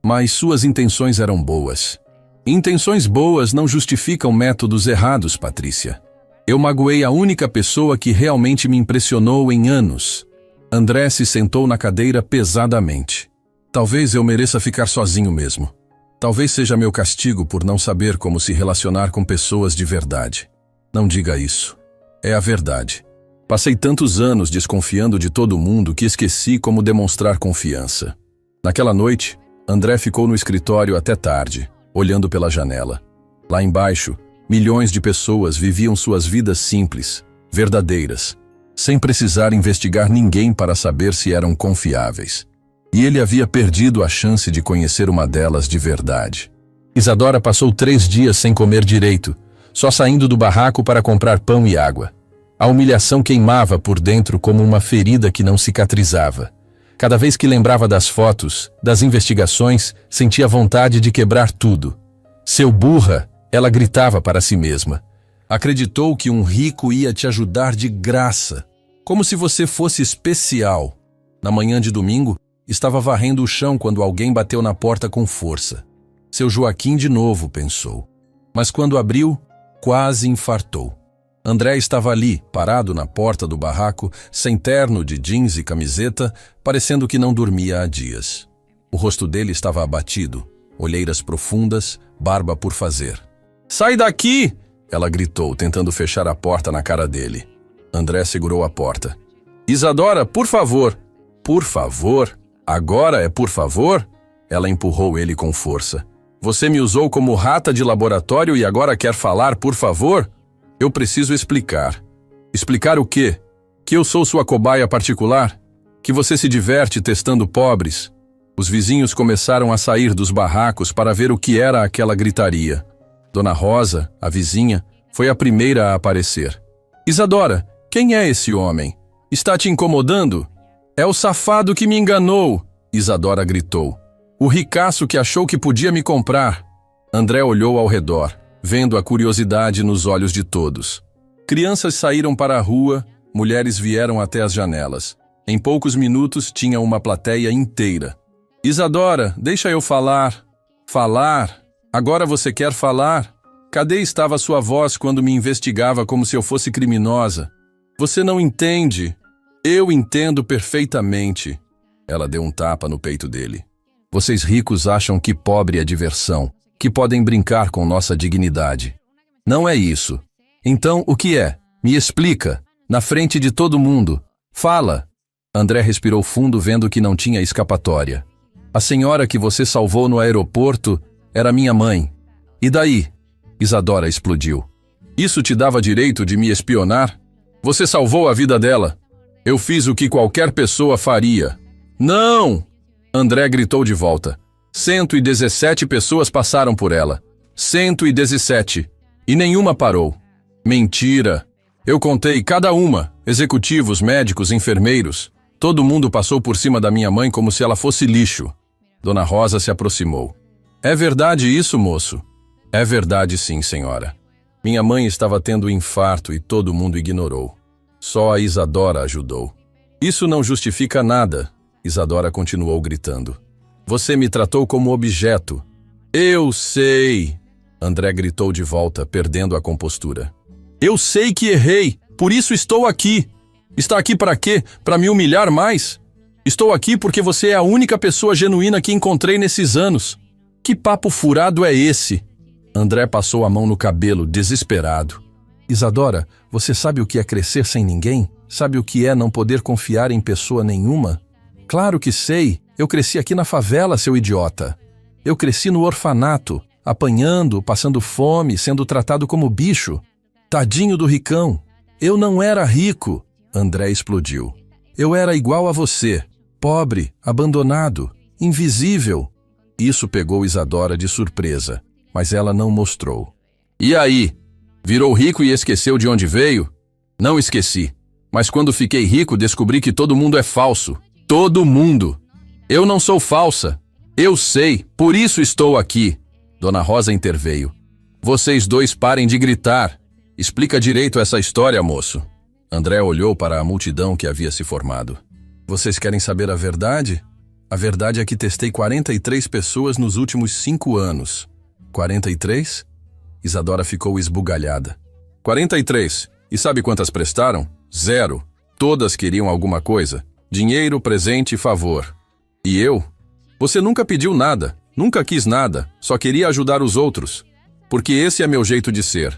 Mas suas intenções eram boas. Intenções boas não justificam métodos errados, Patrícia. Eu magoei a única pessoa que realmente me impressionou em anos. André se sentou na cadeira pesadamente. Talvez eu mereça ficar sozinho mesmo. Talvez seja meu castigo por não saber como se relacionar com pessoas de verdade. Não diga isso. É a verdade. Passei tantos anos desconfiando de todo mundo que esqueci como demonstrar confiança. Naquela noite, André ficou no escritório até tarde, olhando pela janela. Lá embaixo, milhões de pessoas viviam suas vidas simples, verdadeiras, sem precisar investigar ninguém para saber se eram confiáveis. E ele havia perdido a chance de conhecer uma delas de verdade. Isadora passou 3 dias sem comer direito, só saindo do barraco para comprar pão e água. A humilhação queimava por dentro como uma ferida que não cicatrizava. Cada vez que lembrava das fotos, das investigações, sentia vontade de quebrar tudo. Seu burra, ela gritava para si mesma. Acreditou que um rico ia te ajudar de graça, como se você fosse especial. Na manhã de domingo, estava varrendo o chão quando alguém bateu na porta com força. Seu Joaquim de novo, pensou. Mas quando abriu, quase infartou. André estava ali, parado na porta do barraco, sem terno de jeans e camiseta, parecendo que não dormia há dias. O rosto dele estava abatido, olheiras profundas, barba por fazer. "Sai daqui!" ela gritou, tentando fechar a porta na cara dele. André segurou a porta. "Isadora, por favor!" "Por favor? Agora é por favor?" Ela empurrou ele com força. "Você me usou como rata de laboratório e agora quer falar por favor? Eu preciso explicar." "Explicar o quê? Que eu sou sua cobaia particular? Que você se diverte testando pobres?" Os vizinhos começaram a sair dos barracos para ver o que era aquela gritaria. Dona Rosa, a vizinha, foi a primeira a aparecer. "Isadora, quem é esse homem? Está te incomodando?" "É o safado que me enganou!" Isadora gritou. "O ricaço que achou que podia me comprar." André olhou ao redor, vendo a curiosidade nos olhos de todos. Crianças saíram para a rua, mulheres vieram até as janelas. Em poucos minutos tinha uma plateia inteira. "Isadora, deixa eu falar." "Falar? Agora você quer falar? Cadê estava sua voz quando me investigava como se eu fosse criminosa? Você não entende. Eu entendo perfeitamente." Ela deu um tapa no peito dele. "Vocês ricos acham que pobre é diversão, que podem brincar com nossa dignidade. Não é isso. Então, o que é? Me explica, na frente de todo mundo. Fala." André respirou fundo, vendo que não tinha escapatória. "A senhora que você salvou no aeroporto era minha mãe. E daí?" Isadora explodiu. "Isso te dava direito de me espionar? Você salvou a vida dela. Eu fiz o que qualquer pessoa faria." "Não!" André gritou de volta. 117 pessoas passaram por ela. 117. E nenhuma parou. "Mentira. Eu contei cada uma, executivos, médicos, enfermeiros. Todo mundo passou por cima da minha mãe como se ela fosse lixo. Dona Rosa se aproximou. É verdade isso, moço? É verdade sim, senhora. Minha mãe estava tendo infarto e todo mundo ignorou. Só a Isadora ajudou. Isso não justifica nada, Isadora continuou gritando. Você me tratou como objeto. Eu sei, André gritou de volta, perdendo a compostura. Eu sei que errei, por isso estou aqui. Está aqui para quê? Para me humilhar mais? Estou aqui porque você é a única pessoa genuína que encontrei nesses anos. Que papo furado é esse? André passou a mão no cabelo, desesperado. Isadora, você sabe o que é crescer sem ninguém? Sabe o que é não poder confiar em pessoa nenhuma? Claro que sei. Eu cresci aqui na favela, seu idiota. Eu cresci no orfanato, apanhando, passando fome, sendo tratado como bicho. Tadinho do ricão. Eu não era rico. André explodiu. Eu era igual a você. Pobre, abandonado, invisível. Isso pegou Isadora de surpresa, mas ela não mostrou. E aí? Virou rico e esqueceu de onde veio? Não esqueci. Mas quando fiquei rico, descobri que todo mundo é falso. Todo mundo. Eu não sou falsa. Eu sei, por isso estou aqui. Dona Rosa interveio. Vocês dois parem de gritar. Explica direito essa história, moço. André olhou para a multidão que havia se formado. Vocês querem saber a verdade? A verdade é que testei 43 pessoas nos últimos 5 anos. 43? Isadora ficou esbugalhada. 43. E sabe quantas prestaram? 0. Todas queriam alguma coisa. Dinheiro, presente e favor. E eu? Você nunca pediu nada, nunca quis nada, só queria ajudar os outros. Porque esse é meu jeito de ser.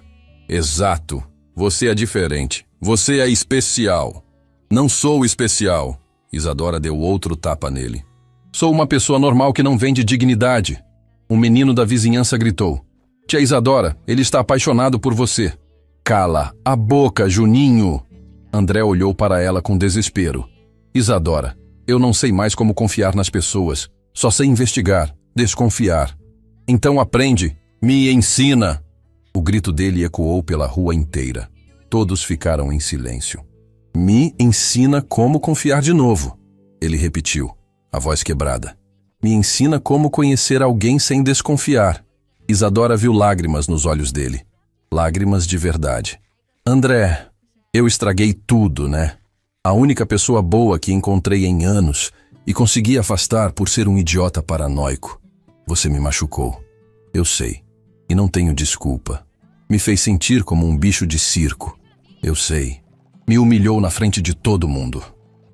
Exato. Você é diferente. Você é especial. Não sou especial. Isadora deu outro tapa nele. Sou uma pessoa normal que não vende dignidade. Um menino da vizinhança gritou. Tia Isadora, ele está apaixonado por você. Cala a boca, Juninho. André olhou para ela com desespero. Isadora, eu não sei mais como confiar nas pessoas. Só sei investigar, desconfiar. Então aprende, me ensina. O grito dele ecoou pela rua inteira. Todos ficaram em silêncio. Me ensina como confiar de novo. Ele repetiu, a voz quebrada. Me ensina como conhecer alguém sem desconfiar. Isadora viu lágrimas nos olhos dele. Lágrimas de verdade. André, eu estraguei tudo, né? A única pessoa boa que encontrei em anos e consegui afastar por ser um idiota paranoico. Você me machucou. Eu sei. E não tenho desculpa. Me fez sentir como um bicho de circo. Eu sei. Me humilhou na frente de todo mundo.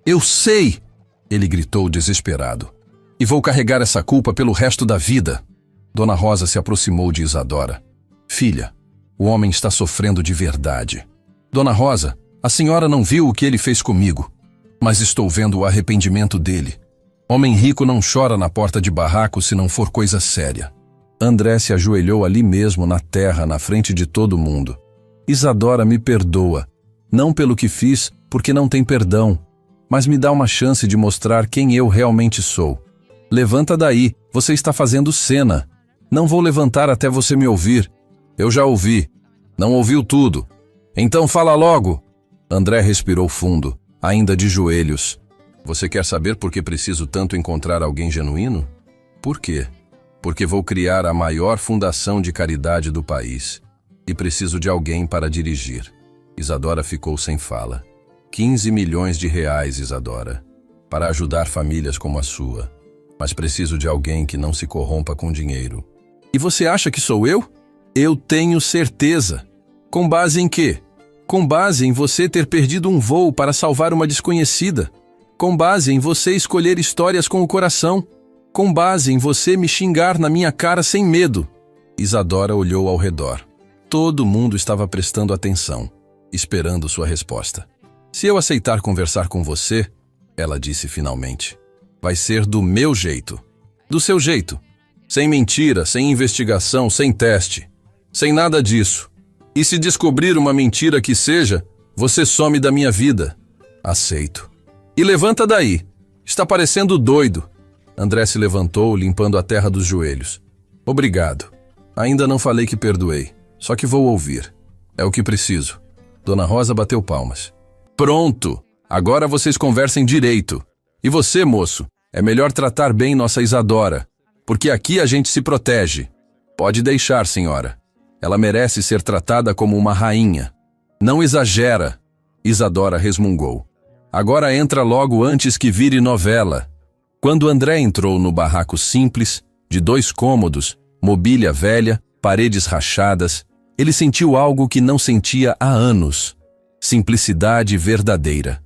Eu sei! Ele gritou desesperado. E vou carregar essa culpa pelo resto da vida. Dona Rosa se aproximou de Isadora. Filha, o homem está sofrendo de verdade. Dona Rosa, a senhora não viu o que ele fez comigo, mas estou vendo o arrependimento dele. Homem rico não chora na porta de barraco se não for coisa séria. André se ajoelhou ali mesmo na terra, na frente de todo mundo. Isadora, me perdoa. Não pelo que fiz, porque não tem perdão, mas me dá uma chance de mostrar quem eu realmente sou. Levanta daí, você está fazendo cena. Não vou levantar até você me ouvir. Eu já ouvi. Não ouviu tudo. Então fala logo. André respirou fundo, ainda de joelhos. Você quer saber por que preciso tanto encontrar alguém genuíno? Por quê? Porque vou criar a maior fundação de caridade do país. E preciso de alguém para dirigir. Isadora ficou sem fala. 15 milhões de reais, Isadora. Para ajudar famílias como a sua. Mas preciso de alguém que não se corrompa com dinheiro. E você acha que sou eu? Eu tenho certeza. Com base em quê? Com base em você ter perdido um voo para salvar uma desconhecida. Com base em você escolher histórias com o coração. Com base em você me xingar na minha cara sem medo. Isadora olhou ao redor. Todo mundo estava prestando atenção, esperando sua resposta. Se eu aceitar conversar com você, ela disse finalmente, vai ser do meu jeito. Do seu jeito. Sem mentira, sem investigação, sem teste. Sem nada disso. E se descobrir uma mentira que seja, você some da minha vida. Aceito. E levanta daí. Está parecendo doido. André se levantou, limpando a terra dos joelhos. Obrigado. Ainda não falei que perdoei. Só que vou ouvir. É o que preciso. Dona Rosa bateu palmas. Pronto! Agora vocês conversem direito. E você, moço, é melhor tratar bem nossa Isadora, porque aqui a gente se protege. Pode deixar, senhora. Ela merece ser tratada como uma rainha. Não exagera, Isadora resmungou. Agora entra logo antes que vire novela. Quando André entrou no barraco simples, de 2 cômodos, mobília velha, paredes rachadas, ele sentiu algo que não sentia há anos. Simplicidade verdadeira.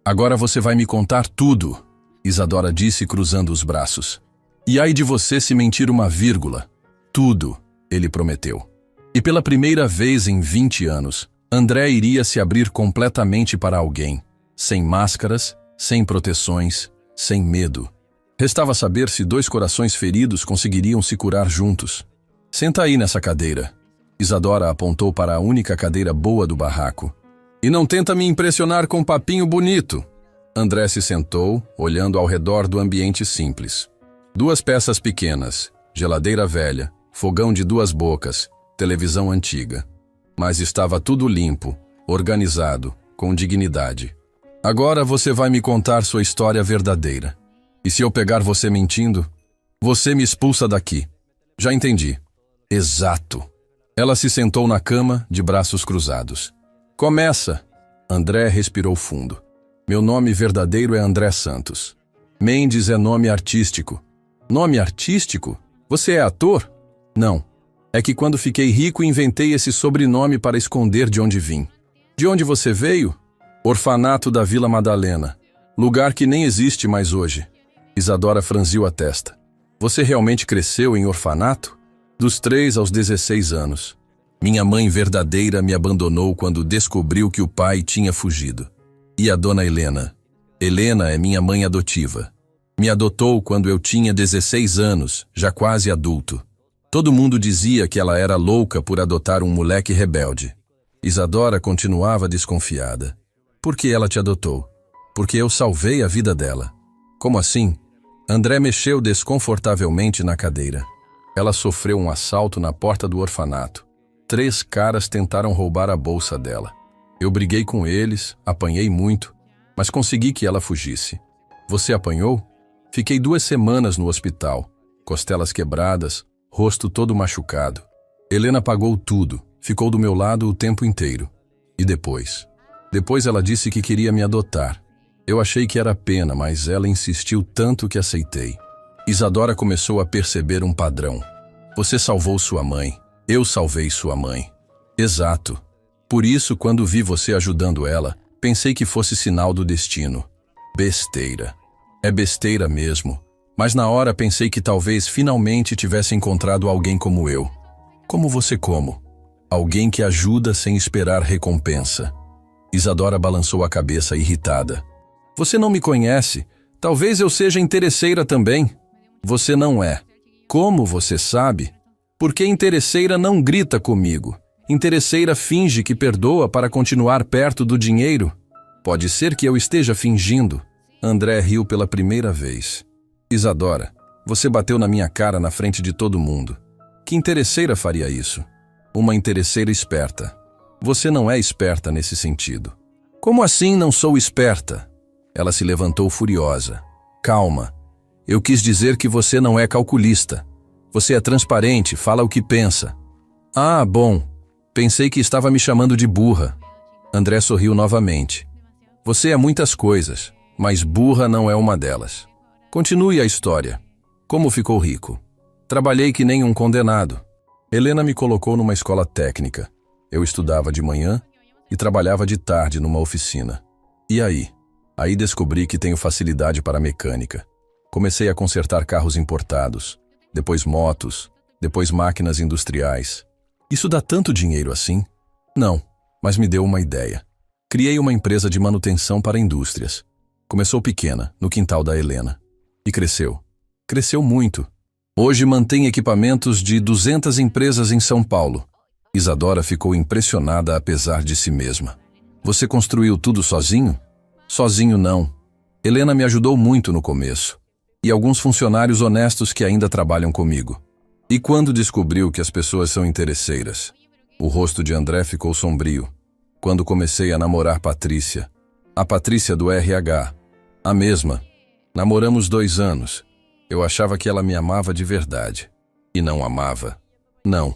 Agora você vai me contar tudo, Isadora disse cruzando os braços. E ai de você se mentir uma vírgula. Tudo, ele prometeu. E pela primeira vez em 20 anos, André iria se abrir completamente para alguém, sem máscaras, sem proteções, sem medo. Restava saber se 2 corações feridos conseguiriam se curar juntos. Senta aí nessa cadeira. Isadora apontou para a única cadeira boa do barraco. E não tenta me impressionar com papinho bonito. André se sentou, olhando ao redor do ambiente simples. 2 peças pequenas, geladeira velha, fogão de 2 bocas, televisão antiga. Mas estava tudo limpo, organizado, com dignidade. Agora você vai me contar sua história verdadeira. E se eu pegar você mentindo, você me expulsa daqui. Já entendi. Exato. Ela se sentou na cama, de braços cruzados. Começa. André respirou fundo. Meu nome verdadeiro é André Santos. Mendes é nome artístico. Nome artístico? Você é ator? Não. É que quando fiquei rico inventei esse sobrenome para esconder de onde vim. De onde você veio? Orfanato da Vila Madalena. Lugar que nem existe mais hoje. Isadora franziu a testa. Você realmente cresceu em orfanato? Dos 3 aos 16 anos. Minha mãe verdadeira me abandonou quando descobriu que o pai tinha fugido. E a dona Helena? Helena é minha mãe adotiva. Me adotou quando eu tinha 16 anos, já quase adulto. Todo mundo dizia que ela era louca por adotar um moleque rebelde. Isadora continuava desconfiada. Por que ela te adotou? Porque eu salvei a vida dela. Como assim? André mexeu desconfortavelmente na cadeira. Ela sofreu um assalto na porta do orfanato. 3 caras tentaram roubar a bolsa dela. Eu briguei com eles, apanhei muito, mas consegui que ela fugisse. Você apanhou? Fiquei 2 semanas no hospital, costelas quebradas, rosto todo machucado. Helena pagou tudo, ficou do meu lado o tempo inteiro. E depois? Depois ela disse que queria me adotar. Eu achei que era pena, mas ela insistiu tanto que aceitei. Isadora começou a perceber um padrão. Você salvou sua mãe. Eu salvei sua mãe. Exato. Por isso, quando vi você ajudando ela, pensei que fosse sinal do destino. Besteira. É besteira mesmo. Mas na hora pensei que talvez finalmente tivesse encontrado alguém como eu. Como você como? Alguém que ajuda sem esperar recompensa. Isadora balançou a cabeça irritada. Você não me conhece. Talvez eu seja interesseira também. Você não é. Como você sabe? Porque interesseira não grita comigo. Interesseira finge que perdoa para continuar perto do dinheiro. Pode ser que eu esteja fingindo. André riu pela primeira vez. Isadora, você bateu na minha cara na frente de todo mundo. Que interesseira faria isso? Uma interesseira esperta. Você não é esperta nesse sentido. Como assim não sou esperta? Ela se levantou furiosa. Calma. Eu quis dizer que você não é calculista. Você é transparente, fala o que pensa. Ah, bom. Pensei que estava me chamando de burra. André sorriu novamente. Você é muitas coisas, mas burra não é uma delas. Continue a história. Como ficou rico? Trabalhei que nem um condenado. Helena me colocou numa escola técnica. Eu estudava de manhã e trabalhava de tarde numa oficina. E aí? Aí descobri que tenho facilidade para mecânica. Comecei a consertar carros importados, depois motos, depois máquinas industriais. Isso dá tanto dinheiro assim? Não, mas me deu uma ideia. Criei uma empresa de manutenção para indústrias. Começou pequena, no quintal da Helena. E cresceu. Cresceu muito. Hoje mantém equipamentos de 200 empresas em São Paulo. Isadora ficou impressionada apesar de si mesma. Você construiu tudo sozinho? Sozinho não. Helena me ajudou muito no começo. E alguns funcionários honestos que ainda trabalham comigo. E quando descobriu que as pessoas são interesseiras? O rosto de André ficou sombrio. quando comecei a namorar Patrícia. A Patrícia do RH. A mesma. Namoramos 2 anos. Eu achava que ela me amava de verdade. E não amava. Não.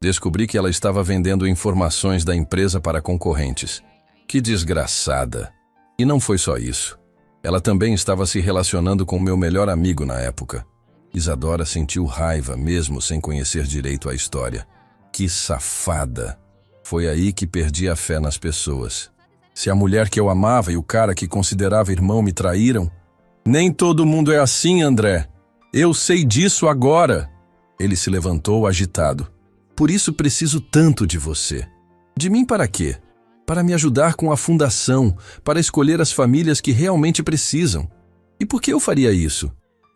Descobri que ela estava vendendo informações da empresa para concorrentes. Que desgraçada. E não foi só isso. Ela também estava se relacionando com meu melhor amigo na época. Isadora sentiu raiva mesmo sem conhecer direito a história. Que safada. Foi aí que perdi a fé nas pessoas. Se a mulher que eu amava e o cara que considerava irmão me traíram... Nem todo mundo é assim, André. Eu sei disso agora. Ele se levantou agitado. Por isso preciso tanto de você. De mim para quê? Para me ajudar com a fundação, para escolher as famílias que realmente precisam. E por que eu faria isso?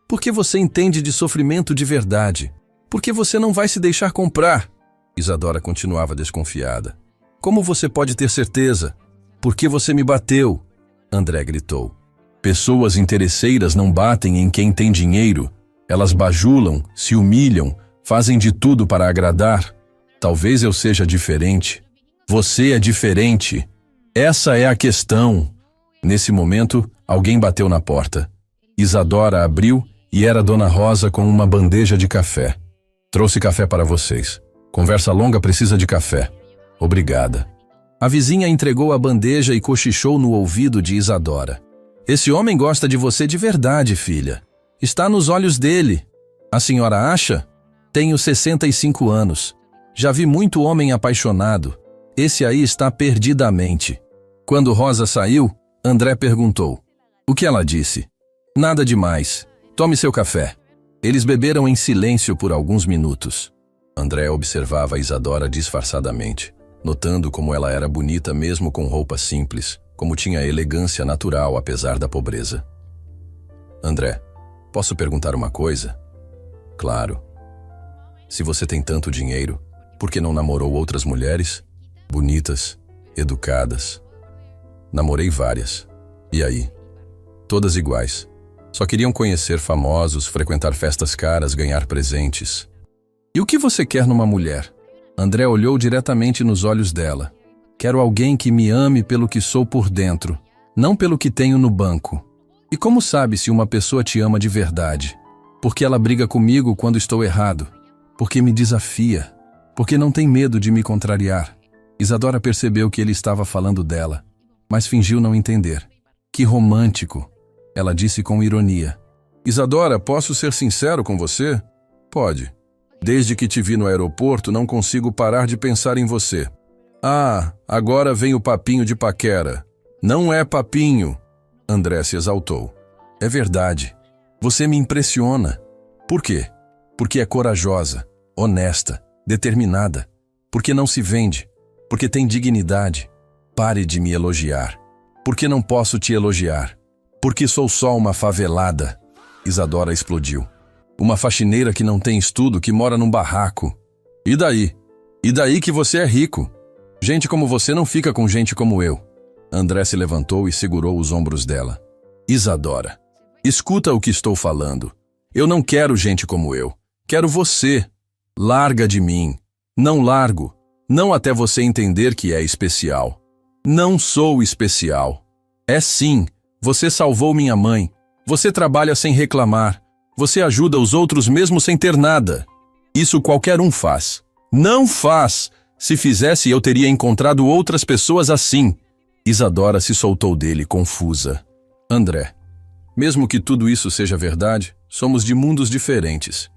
Porque você entende de sofrimento de verdade. Porque você não vai se deixar comprar. Isadora continuava desconfiada. Como você pode ter certeza? Porque você me bateu, André gritou. Pessoas interesseiras não batem em quem tem dinheiro. Elas bajulam, se humilham, fazem de tudo para agradar. Talvez eu seja diferente. Você é diferente. Essa é a questão. Nesse momento, alguém bateu na porta. Isadora abriu e era Dona Rosa com uma bandeja de café. Trouxe café para vocês. Conversa longa precisa de café. Obrigada. A vizinha entregou a bandeja e cochichou no ouvido de Isadora. Esse homem gosta de você de verdade, filha. Está nos olhos dele. A senhora acha? Tenho 65 anos. Já vi muito homem apaixonado. Esse aí está perdidamente. Quando Rosa saiu, André perguntou. O que ela disse? Nada demais. Tome seu café. Eles beberam em silêncio por alguns minutos. André observava Isadora disfarçadamente, notando como ela era bonita mesmo com roupa simples, como tinha elegância natural apesar da pobreza. André, posso perguntar uma coisa? Claro. Se você tem tanto dinheiro, por que não namorou outras mulheres? Bonitas, educadas. Namorei várias. E aí? Todas iguais. Só queriam conhecer famosos, frequentar festas caras, ganhar presentes. E o que você quer numa mulher? André olhou diretamente nos olhos dela. Quero alguém que me ame pelo que sou por dentro, não pelo que tenho no banco. E como sabe se uma pessoa te ama de verdade? Porque ela briga comigo quando estou errado. Porque me desafia. Porque não tem medo de me contrariar. Isadora percebeu que ele estava falando dela, mas fingiu não entender. Que romântico, ela disse com ironia. Isadora, posso ser sincero com você? Pode. Desde que te vi no aeroporto, não consigo parar de pensar em você. Ah, agora vem o papinho de paquera. Não é papinho. André se exaltou. É verdade. Você me impressiona. Por quê? Porque é corajosa, honesta, determinada. Porque não se vende. Porque tem dignidade. Pare de me elogiar. Porque não posso te elogiar. Porque sou só uma favelada. Isadora explodiu. Uma faxineira que não tem estudo, que mora num barraco. E daí? E daí que você é rico? Gente como você não fica com gente como eu. André se levantou e segurou os ombros dela. Isadora, escuta o que estou falando. Eu não quero gente como eu. Quero você. Larga de mim. Não largo. Não até você entender que é especial. Não sou especial. É sim. Você salvou minha mãe. Você trabalha sem reclamar. Você ajuda os outros mesmo sem ter nada. Isso qualquer um faz. Não faz! Se fizesse, eu teria encontrado outras pessoas assim. Isadora se soltou dele, confusa. André, mesmo que tudo isso seja verdade, somos de mundos diferentes.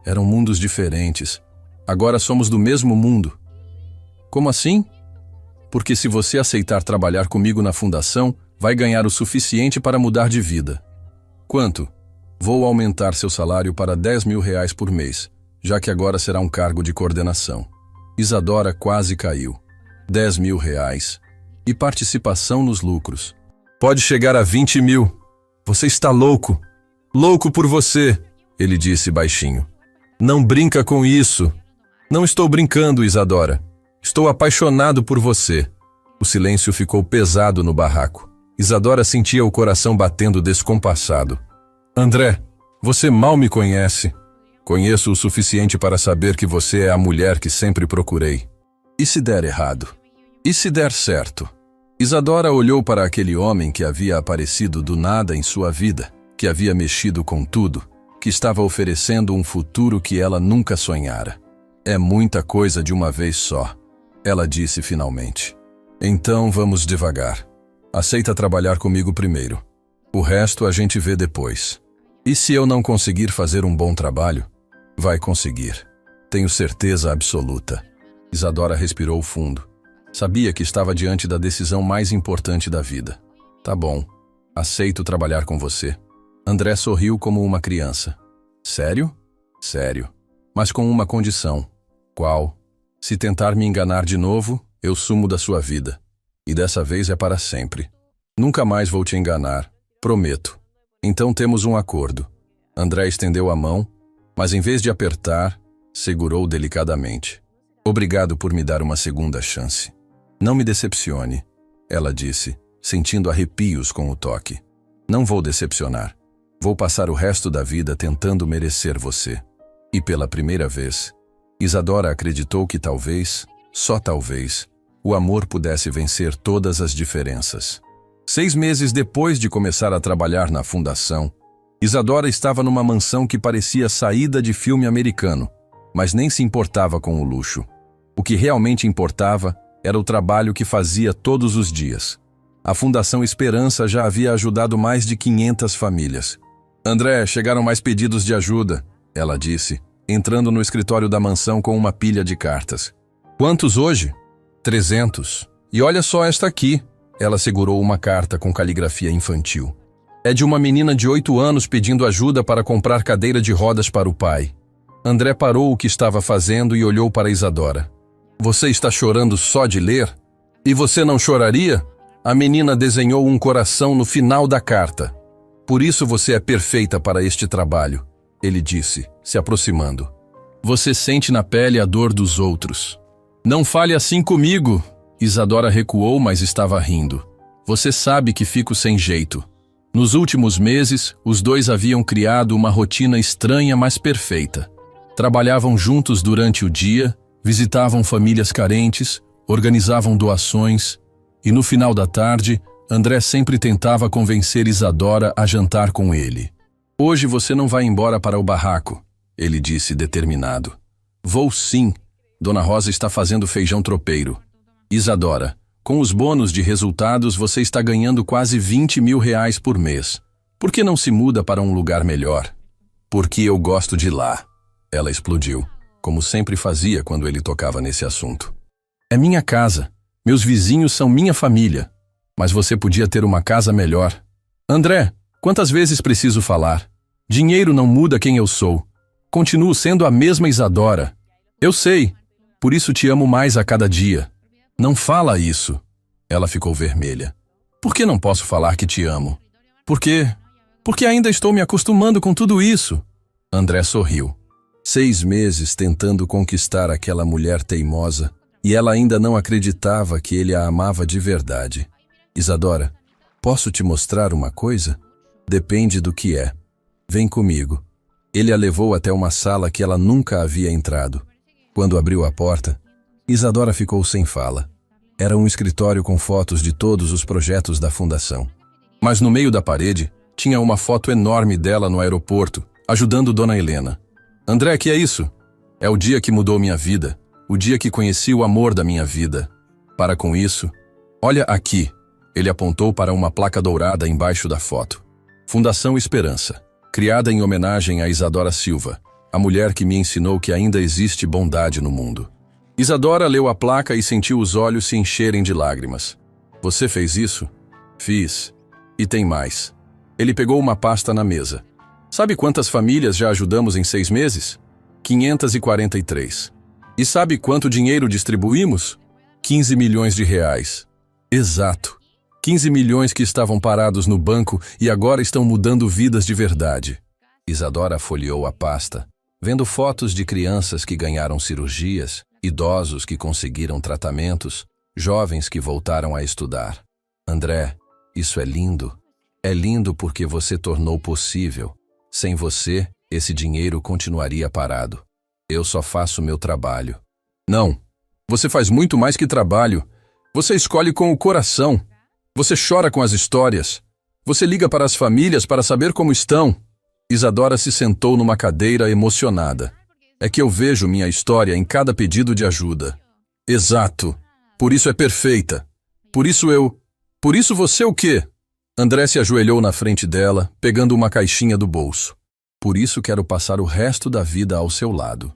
Eram mundos diferentes. Agora somos do mesmo mundo. Como assim? Porque se você aceitar trabalhar comigo na fundação, vai ganhar o suficiente para mudar de vida. Quanto? Vou aumentar seu salário para R$10.000 por mês, já que agora será um cargo de coordenação. Isadora quase caiu. R$10.000. E participação nos lucros. Pode chegar a 20 mil. Você está louco. Louco por você, ele disse baixinho. Não brinca com isso. Não estou brincando, Isadora. Estou apaixonado por você. O silêncio ficou pesado no barraco. Isadora sentia o coração batendo descompassado. André, você mal me conhece. Conheço o suficiente para saber que você é a mulher que sempre procurei. E se der errado? E se der certo? Isadora olhou para aquele homem que havia aparecido do nada em sua vida, que havia mexido com tudo, que estava oferecendo um futuro que ela nunca sonhara. É muita coisa de uma vez só, ela disse finalmente. Então vamos devagar. Aceita trabalhar comigo primeiro. O resto a gente vê depois. E se eu não conseguir fazer um bom trabalho? Vai conseguir. Tenho certeza absoluta. Isadora respirou fundo. Sabia que estava diante da decisão mais importante da vida. Tá bom. Aceito trabalhar com você. André sorriu como uma criança. Sério? Sério. Mas com uma condição. Qual? Se tentar me enganar de novo, eu sumo da sua vida. E dessa vez é para sempre. Nunca mais vou te enganar. Prometo. Então temos um acordo. André estendeu a mão, mas em vez de apertar, segurou delicadamente. Obrigado por me dar uma segunda chance. Não me decepcione, ela disse, sentindo arrepios com o toque. Não vou decepcionar. Vou passar o resto da vida tentando merecer você. E pela primeira vez, Isadora acreditou que talvez, só talvez, o amor pudesse vencer todas as diferenças. 6 meses depois de começar a trabalhar na fundação, Isadora estava numa mansão que parecia saída de filme americano, mas nem se importava com o luxo. O que realmente importava era o trabalho que fazia todos os dias. A Fundação Esperança já havia ajudado mais de 500 famílias. André, chegaram mais pedidos de ajuda, ela disse, entrando no escritório da mansão com uma pilha de cartas. Quantos hoje? 300. E olha só esta aqui. Ela segurou uma carta com caligrafia infantil. É de uma menina de 8 anos pedindo ajuda para comprar cadeira de rodas para o pai. André parou o que estava fazendo e olhou para Isadora. Você está chorando só de ler? E você não choraria? A menina desenhou um coração no final da carta. Por isso você é perfeita para este trabalho, ele disse, se aproximando. Você sente na pele a dor dos outros. Não fale assim comigo! Isadora recuou, mas estava rindo. Você sabe que fico sem jeito. Nos últimos meses, os dois haviam criado uma rotina estranha, mas perfeita. Trabalhavam juntos durante o dia, visitavam famílias carentes, organizavam doações, e no final da tarde, André sempre tentava convencer Isadora a jantar com ele. Hoje você não vai embora para o barraco, ele disse determinado. Vou sim. Dona Rosa está fazendo feijão tropeiro. Isadora, com os bônus de resultados você está ganhando quase 20 mil reais por mês. Por que não se muda para um lugar melhor? Porque eu gosto de lá. Ela explodiu, como sempre fazia quando ele tocava nesse assunto. É minha casa. Meus vizinhos são minha família. Mas você podia ter uma casa melhor. André, quantas vezes preciso falar? Dinheiro não muda quem eu sou. Continuo sendo a mesma Isadora. Eu sei. Por isso te amo mais a cada dia. Não fala isso. Ela ficou vermelha. Por que não posso falar que te amo? Porque ainda estou me acostumando com tudo isso. André sorriu. 6 meses tentando conquistar aquela mulher teimosa, e ela ainda não acreditava que ele a amava de verdade. Isadora, posso te mostrar uma coisa? Depende do que é. Vem comigo. Ele a levou até uma sala que ela nunca havia entrado. Quando abriu a porta, Isadora ficou sem fala. Era um escritório com fotos de todos os projetos da fundação. Mas no meio da parede, tinha uma foto enorme dela no aeroporto, ajudando Dona Helena. André, que é isso? É o dia que mudou minha vida, o dia que conheci o amor da minha vida. Para com isso, olha aqui. Ele apontou para uma placa dourada embaixo da foto. Fundação Esperança, criada em homenagem a Isadora Silva, a mulher que me ensinou que ainda existe bondade no mundo. Isadora leu a placa e sentiu os olhos se encherem de lágrimas. Você fez isso? Fiz. E tem mais. Ele pegou uma pasta na mesa. Sabe quantas famílias já ajudamos em 6 meses? 543. E sabe quanto dinheiro distribuímos? 15 milhões de reais. Exato. 15 milhões que estavam parados no banco e agora estão mudando vidas de verdade. Isadora folheou a pasta, vendo fotos de crianças que ganharam cirurgias, idosos que conseguiram tratamentos, jovens que voltaram a estudar. André, isso é lindo. É lindo porque você tornou possível. Sem você, esse dinheiro continuaria parado. Eu só faço meu trabalho. Não, você faz muito mais que trabalho. Você escolhe com o coração. Você chora com as histórias. Você liga para as famílias para saber como estão. Isadora se sentou numa cadeira emocionada. É que eu vejo minha história em cada pedido de ajuda. Exato. Por isso é perfeita. Por isso você o quê? André se ajoelhou na frente dela, pegando uma caixinha do bolso. Por isso quero passar o resto da vida ao seu lado.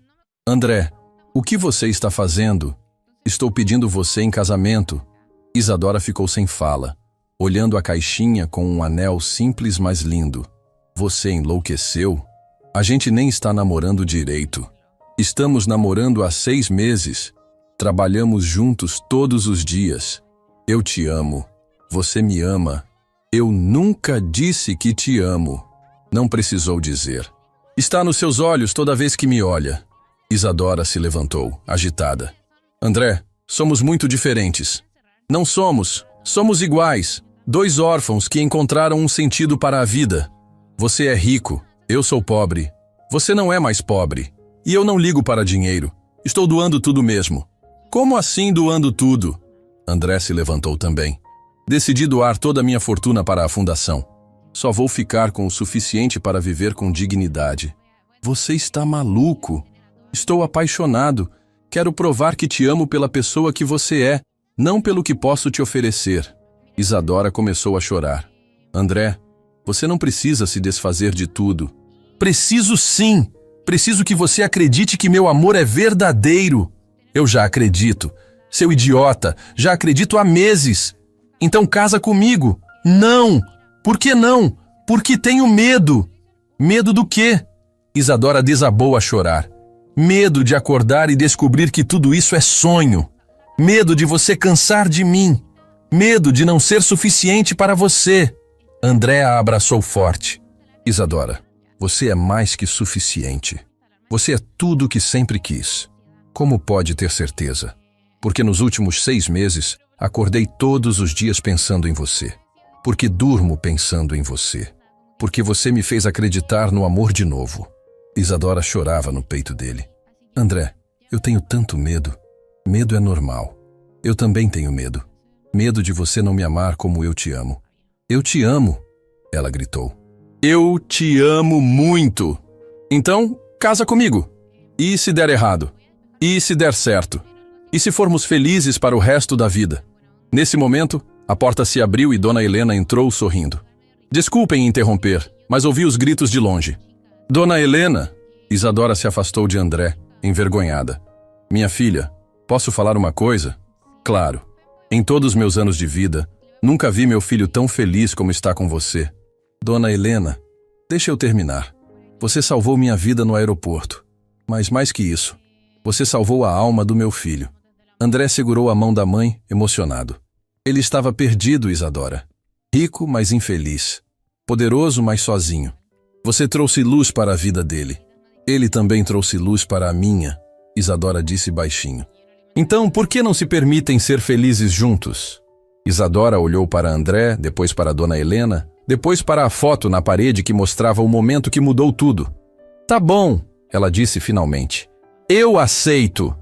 André, o que você está fazendo? Estou pedindo você em casamento. Isadora ficou sem fala, olhando a caixinha com um anel simples, mas lindo. Você enlouqueceu? A gente nem está namorando direito. Estamos namorando há 6 meses. Trabalhamos juntos todos os dias. Eu te amo. Você me ama. Eu nunca disse que te amo. Não precisou dizer. Está nos seus olhos toda vez que me olha. Isadora se levantou, agitada. André, somos muito diferentes. Não somos. Somos iguais. 2 órfãos que encontraram um sentido para a vida. Você é rico. Eu sou pobre. Você não é mais pobre. E eu não ligo para dinheiro. Estou doando tudo mesmo. Como assim doando tudo? André se levantou também. Decidi doar toda a minha fortuna para a fundação. Só vou ficar com o suficiente para viver com dignidade. Você está maluco? Estou apaixonado. Quero provar que te amo pela pessoa que você é, não pelo que posso te oferecer. Isadora começou a chorar. André, você não precisa se desfazer de tudo. Preciso sim! Preciso que você acredite que meu amor é verdadeiro. Eu já acredito. Seu idiota, já acredito há meses. Então casa comigo. Não! Por que não? Porque tenho medo. Medo do quê? Isadora desabou a chorar. Medo de acordar e descobrir que tudo isso é sonho. Medo de você cansar de mim. Medo de não ser suficiente para você. André a abraçou forte. Isadora, você é mais que suficiente. Você é tudo o que sempre quis. Como pode ter certeza? Porque nos últimos 6 meses, acordei todos os dias pensando em você. Porque durmo pensando em você. Porque você me fez acreditar no amor de novo. Isadora chorava no peito dele. André, eu tenho tanto medo. Medo é normal. Eu também tenho medo. Medo de você não me amar como eu te amo. Eu te amo, ela gritou. Eu te amo muito. Então, casa comigo. E se der errado? E se der certo? E se formos felizes para o resto da vida? Nesse momento, a porta se abriu e Dona Helena entrou sorrindo. Desculpem interromper, mas ouvi os gritos de longe. Dona Helena! Isadora se afastou de André, envergonhada. Minha filha, posso falar uma coisa? Claro. Em todos os meus anos de vida, nunca vi meu filho tão feliz como está com você. Dona Helena, deixa eu terminar. Você salvou minha vida no aeroporto. Mas mais que isso, você salvou a alma do meu filho. André segurou a mão da mãe, emocionado. Ele estava perdido, Isadora. Rico, mas infeliz. Poderoso, mas sozinho. Você trouxe luz para a vida dele. Ele também trouxe luz para a minha, Isadora disse baixinho. Então, por que não se permitem ser felizes juntos? Isadora olhou para André, depois para Dona Helena, depois para a foto na parede que mostrava o momento que mudou tudo. Tá bom, ela disse finalmente. Eu aceito.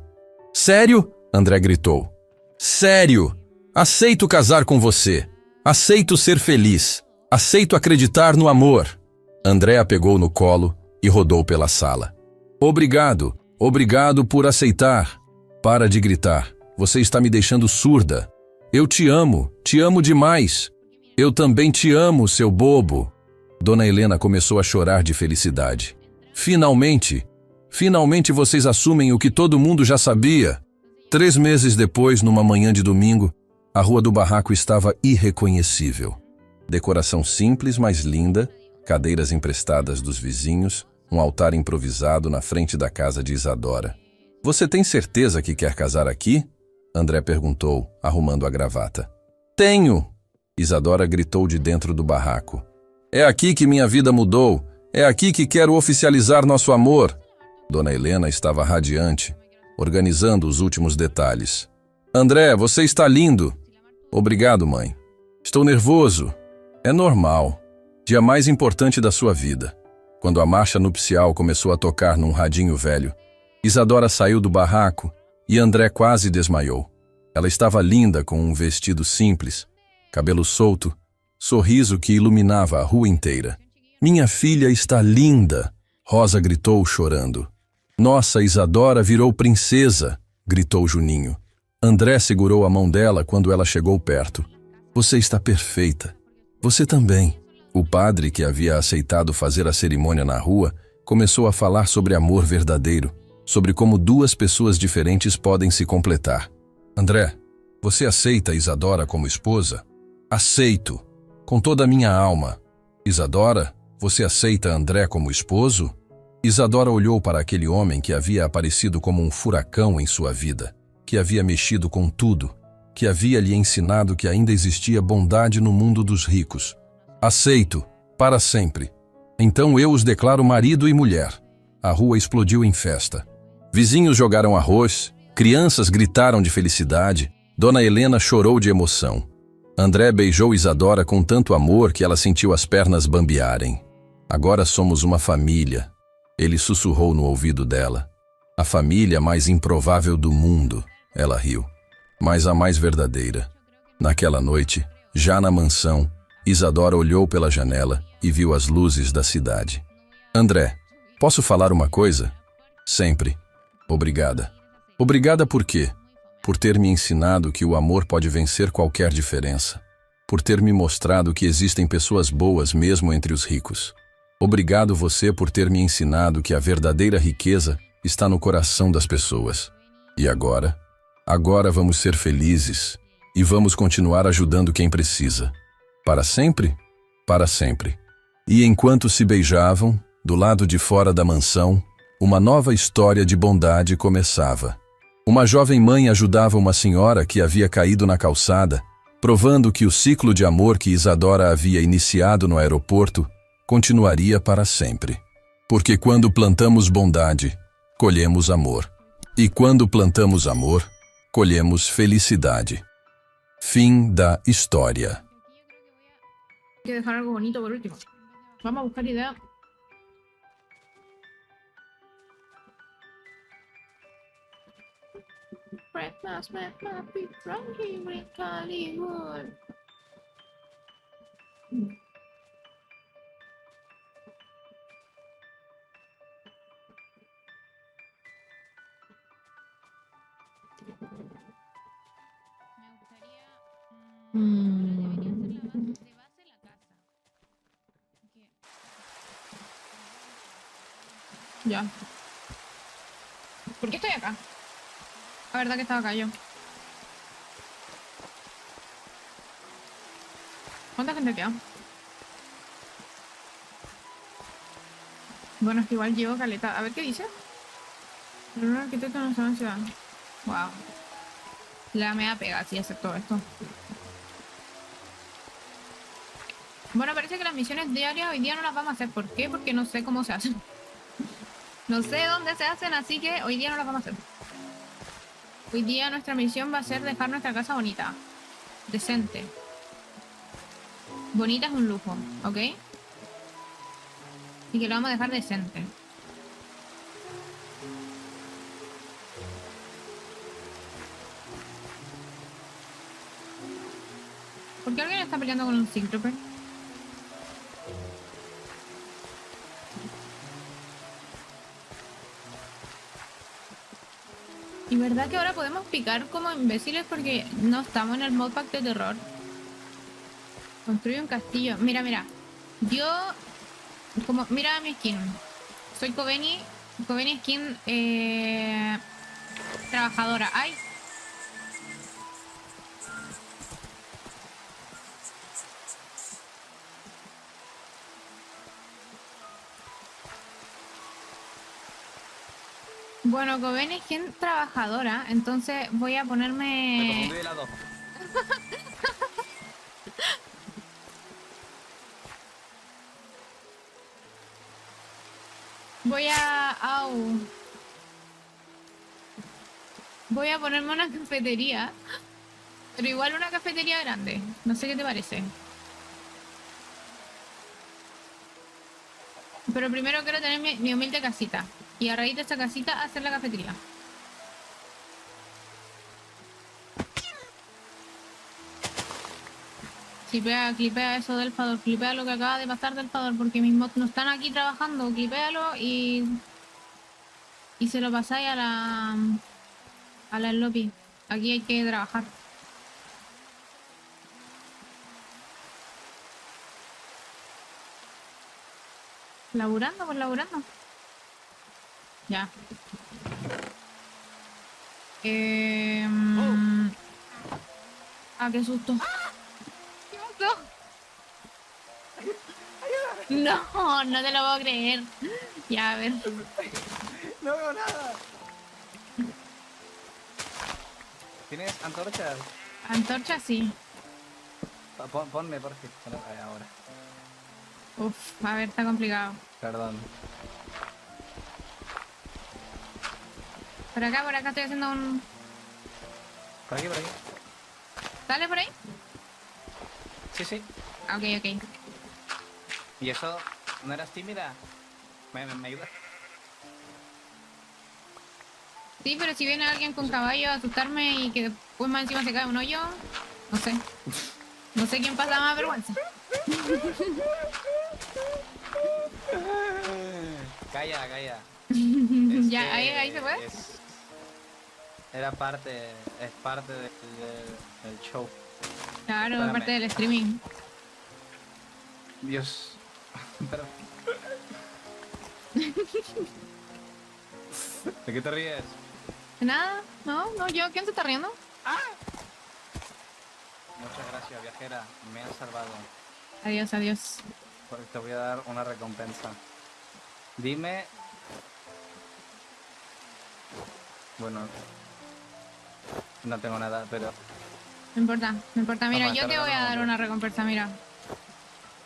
Sério? André gritou. Sério. Aceito casar com você. Aceito ser feliz. Aceito acreditar no amor. André a pegou no colo e rodou pela sala. Obrigado. Obrigado por aceitar. Para de gritar. Você está me deixando surda. Eu te amo demais. Eu também te amo, seu bobo. Dona Helena começou a chorar de felicidade. Finalmente vocês assumem o que todo mundo já sabia. 3 meses depois, numa manhã de domingo, a rua do barraco estava irreconhecível. Decoração simples, mas linda, cadeiras emprestadas dos vizinhos, um altar improvisado na frente da casa de Isadora. Você tem certeza que quer casar aqui? André perguntou, arrumando a gravata. Tenho! Isadora gritou de dentro do barraco. É aqui que minha vida mudou. É aqui que quero oficializar nosso amor. Dona Helena estava radiante, organizando os últimos detalhes. André, você está lindo. Obrigado, mãe. Estou nervoso. É normal. Dia mais importante da sua vida. Quando a marcha nupcial começou a tocar num radinho velho, Isadora saiu do barraco e André quase desmaiou. Ela estava linda com um vestido simples, cabelo solto, sorriso que iluminava a rua inteira. Minha filha está linda! Rosa gritou chorando. Nossa Isadora virou princesa! Gritou Juninho. André segurou a mão dela quando ela chegou perto. Você está perfeita. Você também. O padre, que havia aceitado fazer a cerimônia na rua, começou a falar sobre amor verdadeiro, sobre como duas pessoas diferentes podem se completar. André, você aceita Isadora como esposa? Aceito, com toda a minha alma. Isadora, você aceita André como esposo? Isadora olhou para aquele homem que havia aparecido como um furacão em sua vida, que havia mexido com tudo, que havia lhe ensinado que ainda existia bondade no mundo dos ricos. Aceito, para sempre. Então eu os declaro marido e mulher. A rua explodiu em festa. Vizinhos jogaram arroz, crianças gritaram de felicidade, Dona Helena chorou de emoção. André beijou Isadora com tanto amor que ela sentiu as pernas bambearem. Agora somos uma família, ele sussurrou no ouvido dela. A família mais improvável do mundo, ela riu, mas a mais verdadeira. Naquela noite, já na mansão, Isadora olhou pela janela e viu as luzes da cidade. André, posso falar uma coisa? Sempre. Obrigada. Obrigada por quê? Por ter me ensinado que o amor pode vencer qualquer diferença. Por ter me mostrado que existem pessoas boas mesmo entre os ricos. Obrigado você por ter me ensinado que a verdadeira riqueza está no coração das pessoas. E agora? Agora vamos ser felizes e vamos continuar ajudando quem precisa. Para sempre? Para sempre. E enquanto se beijavam, do lado de fora da mansão, uma nova história de bondade começava. Uma jovem mãe ajudava uma senhora que havia caído na calçada, provando que o ciclo de amor que Isadora havia iniciado no aeroporto continuaria para sempre. Porque quando plantamos bondade, colhemos amor. E quando plantamos amor, colhemos felicidade. Fim da história. Hay que dejar algo bonito por último. Vamos a buscar ideas. Breakfast, McMuffin, from here in Hollywood. Ya. ¿Por qué estoy acá? La verdad que estaba acá yo. ¿Cuánta gente queda? Bueno, es que igual llevo caleta. A ver qué dice. Un arquitecto no sabe en ciudad. Wow. La me da pega si hacer todo esto. Bueno, parece que las misiones diarias hoy día no las vamos a hacer. ¿Por qué? Porque no sé cómo se hacen. No sé dónde se hacen, así que hoy día no las vamos a hacer. Hoy día nuestra misión va a ser dejar nuestra casa bonita. Decente. Bonita es un lujo, ¿ok? Y que lo vamos a dejar decente. ¿Por qué alguien está peleando con un Sigtrooper? Y verdad que ahora podemos picar como imbéciles porque no estamos en el modpack de terror. Construye un castillo. Mira, mira. Yo... como mira mi skin. Soy Kobeni. Kobeni skin... trabajadora. ¡Ay! Bueno, Kobeni skin trabajadora. Entonces voy a ponerme... Voy a... Au. Voy a ponerme una cafetería. Pero igual una cafetería grande. No sé qué te parece. Pero primero quiero tener mi humilde casita. Y a raíz de esta casita hacer la cafetería. Clipea eso del Fador, clipea lo que acaba de pasar del Fador, porque mis mods no están aquí trabajando, clipéalo y se lo pasáis a la Sloppy. Aquí hay que trabajar. Laburando, pues laburando. Ya. Ah, qué susto. ¿Qué pasó? No, no te lo puedo creer. Ya, a ver. No veo nada. ¿Tienes antorchas? Antorcha, sí. Ponme, por favor. Ahora. Uf, a ver, está complicado. Perdón. Por acá estoy haciendo un... Por aquí, por aquí. ¿Sale por ahí? Sí, sí. Ok, ok. ¿Y eso? ¿No eras tímida? ¿Me ayudas? Sí, pero si viene alguien con caballo a asustarme y que después más encima se cae un hoyo, no sé. No sé quién pasa más vergüenza. Calla, calla. Ya, ahí se puede. Es parte del show. Claro, Espérame. parte del streaming. Dios. Pero... ¿De qué te ríes? Nada, no, yo, ¿quién se está riendo? Muchas gracias, viajera. Me has salvado. Adiós, adiós. Pues te voy a dar una recompensa. Dime... Bueno... No tengo nada, pero... No importa, no importa. Mira, Toma, yo te voy a dar una recompensa, mira.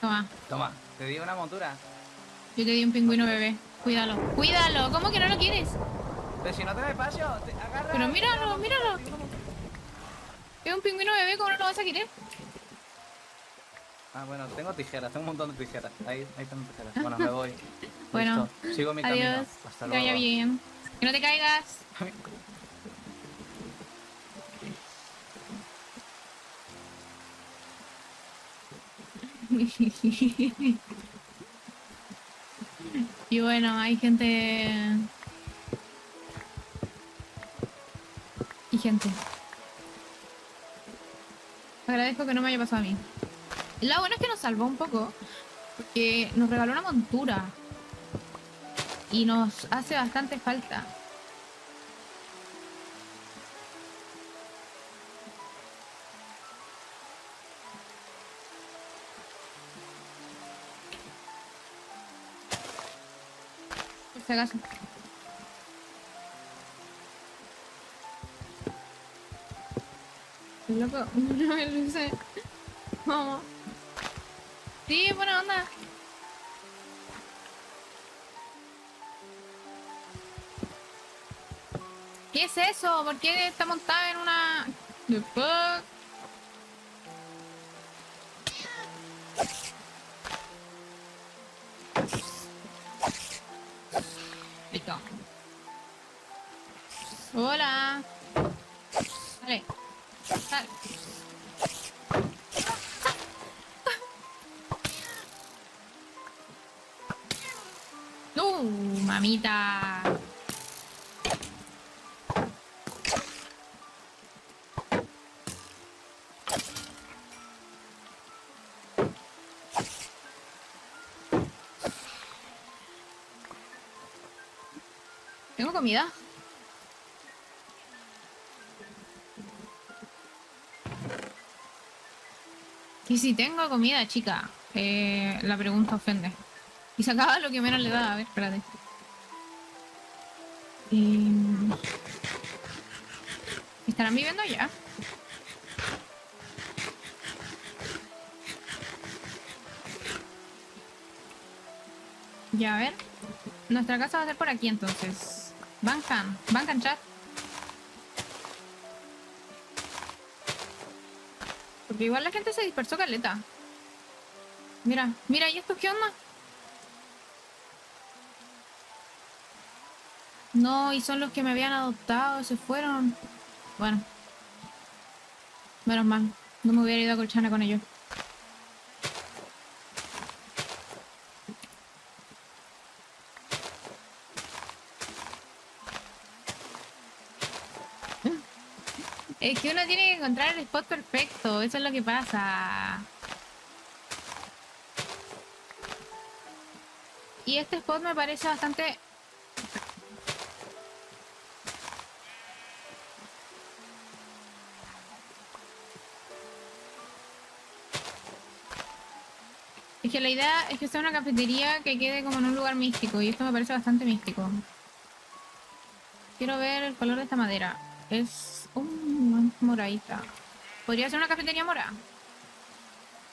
Toma, Toma, te di una montura. yo te di un pingüino bebé. Cuídalo, cuídalo. ¿Cómo que no lo quieres? Pero si no te da espacio, te agarra... Pero míralo, míralo. Es un pingüino bebé, ¿cómo no lo vas a querer? Ah, bueno, tengo tijeras, tengo un montón de tijeras. Ahí tengo tijeras. Bueno, me voy. Bueno, Listo. Sigo mi adiós. camino. Hasta Que luego. vaya bien. Que no te caigas. Y bueno, hay gente... Y gente. Agradezco que no me haya pasado a mí. Lo bueno es que nos salvó un poco, porque nos regaló una montura. Y nos hace bastante falta. Por si acaso. Loco, no me lo hice. Vamos. Sí, buena onda. ¿Qué es eso? ¿Por qué está montada en una... The fuck? Listo. Hola. Dale. Dale. Mamita. ¿Tengo comida? Y si tengo comida, chica. La pregunta ofende. Y se acaba lo que menos le da. A ver, espérate. ¿Estarán viviendo ya? Ya, a ver. Nuestra casa va a ser por aquí entonces. Bancan chat. Porque igual la gente se dispersó caleta. Mira, mira, ¿y estos qué onda? No, y son los que me habían adoptado, se fueron. Bueno. Menos mal. No me hubiera ido a Colchana con ellos. Es que uno tiene que encontrar el spot perfecto, eso es lo que pasa. Y este spot me parece bastante... Es que la idea es que sea una cafetería que quede como en un lugar místico y esto me parece bastante místico. Quiero ver el color de esta madera. Es moradita. Podría ser una cafetería morada.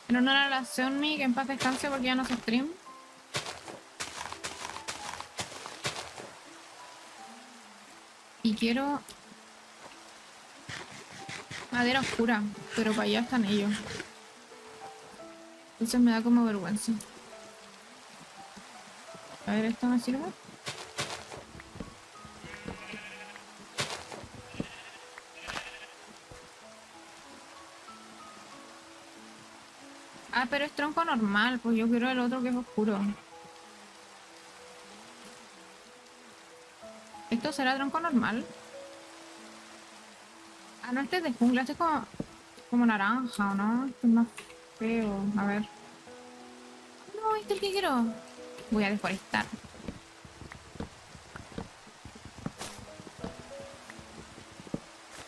En honor a la Seonmi, que en paz descanse porque ya no se stream. Y quiero madera oscura, pero para allá están ellos. Entonces me da como vergüenza. A ver, ¿esto me sirve? Ah, pero es tronco normal, pues yo quiero el otro que es oscuro. ¿Esto será tronco normal? Ah, no, este es de jungla, este es como naranja, ¿o no? Este es más feo, a ver. No, este es el que quiero. Voy a deforestar.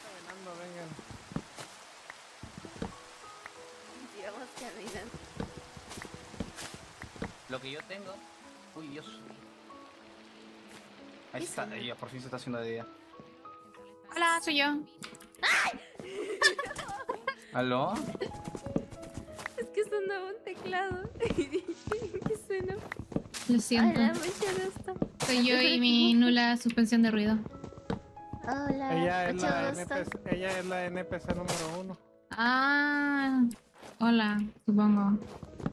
Caminando, vengan. Sigamos caminando. Lo que yo tengo... Uy, Dios. Ahí está, ahí, por fin se está haciendo de día. Hola, soy yo. ¿Aló? Es que sonaba un teclado. ¿Qué suena? Lo siento. Hola, mucho gusto. Soy yo y mi nula suspensión de ruido. Hola, Ella es, mucho la gusto. ella es la NPC número 1. Ah, hola, supongo.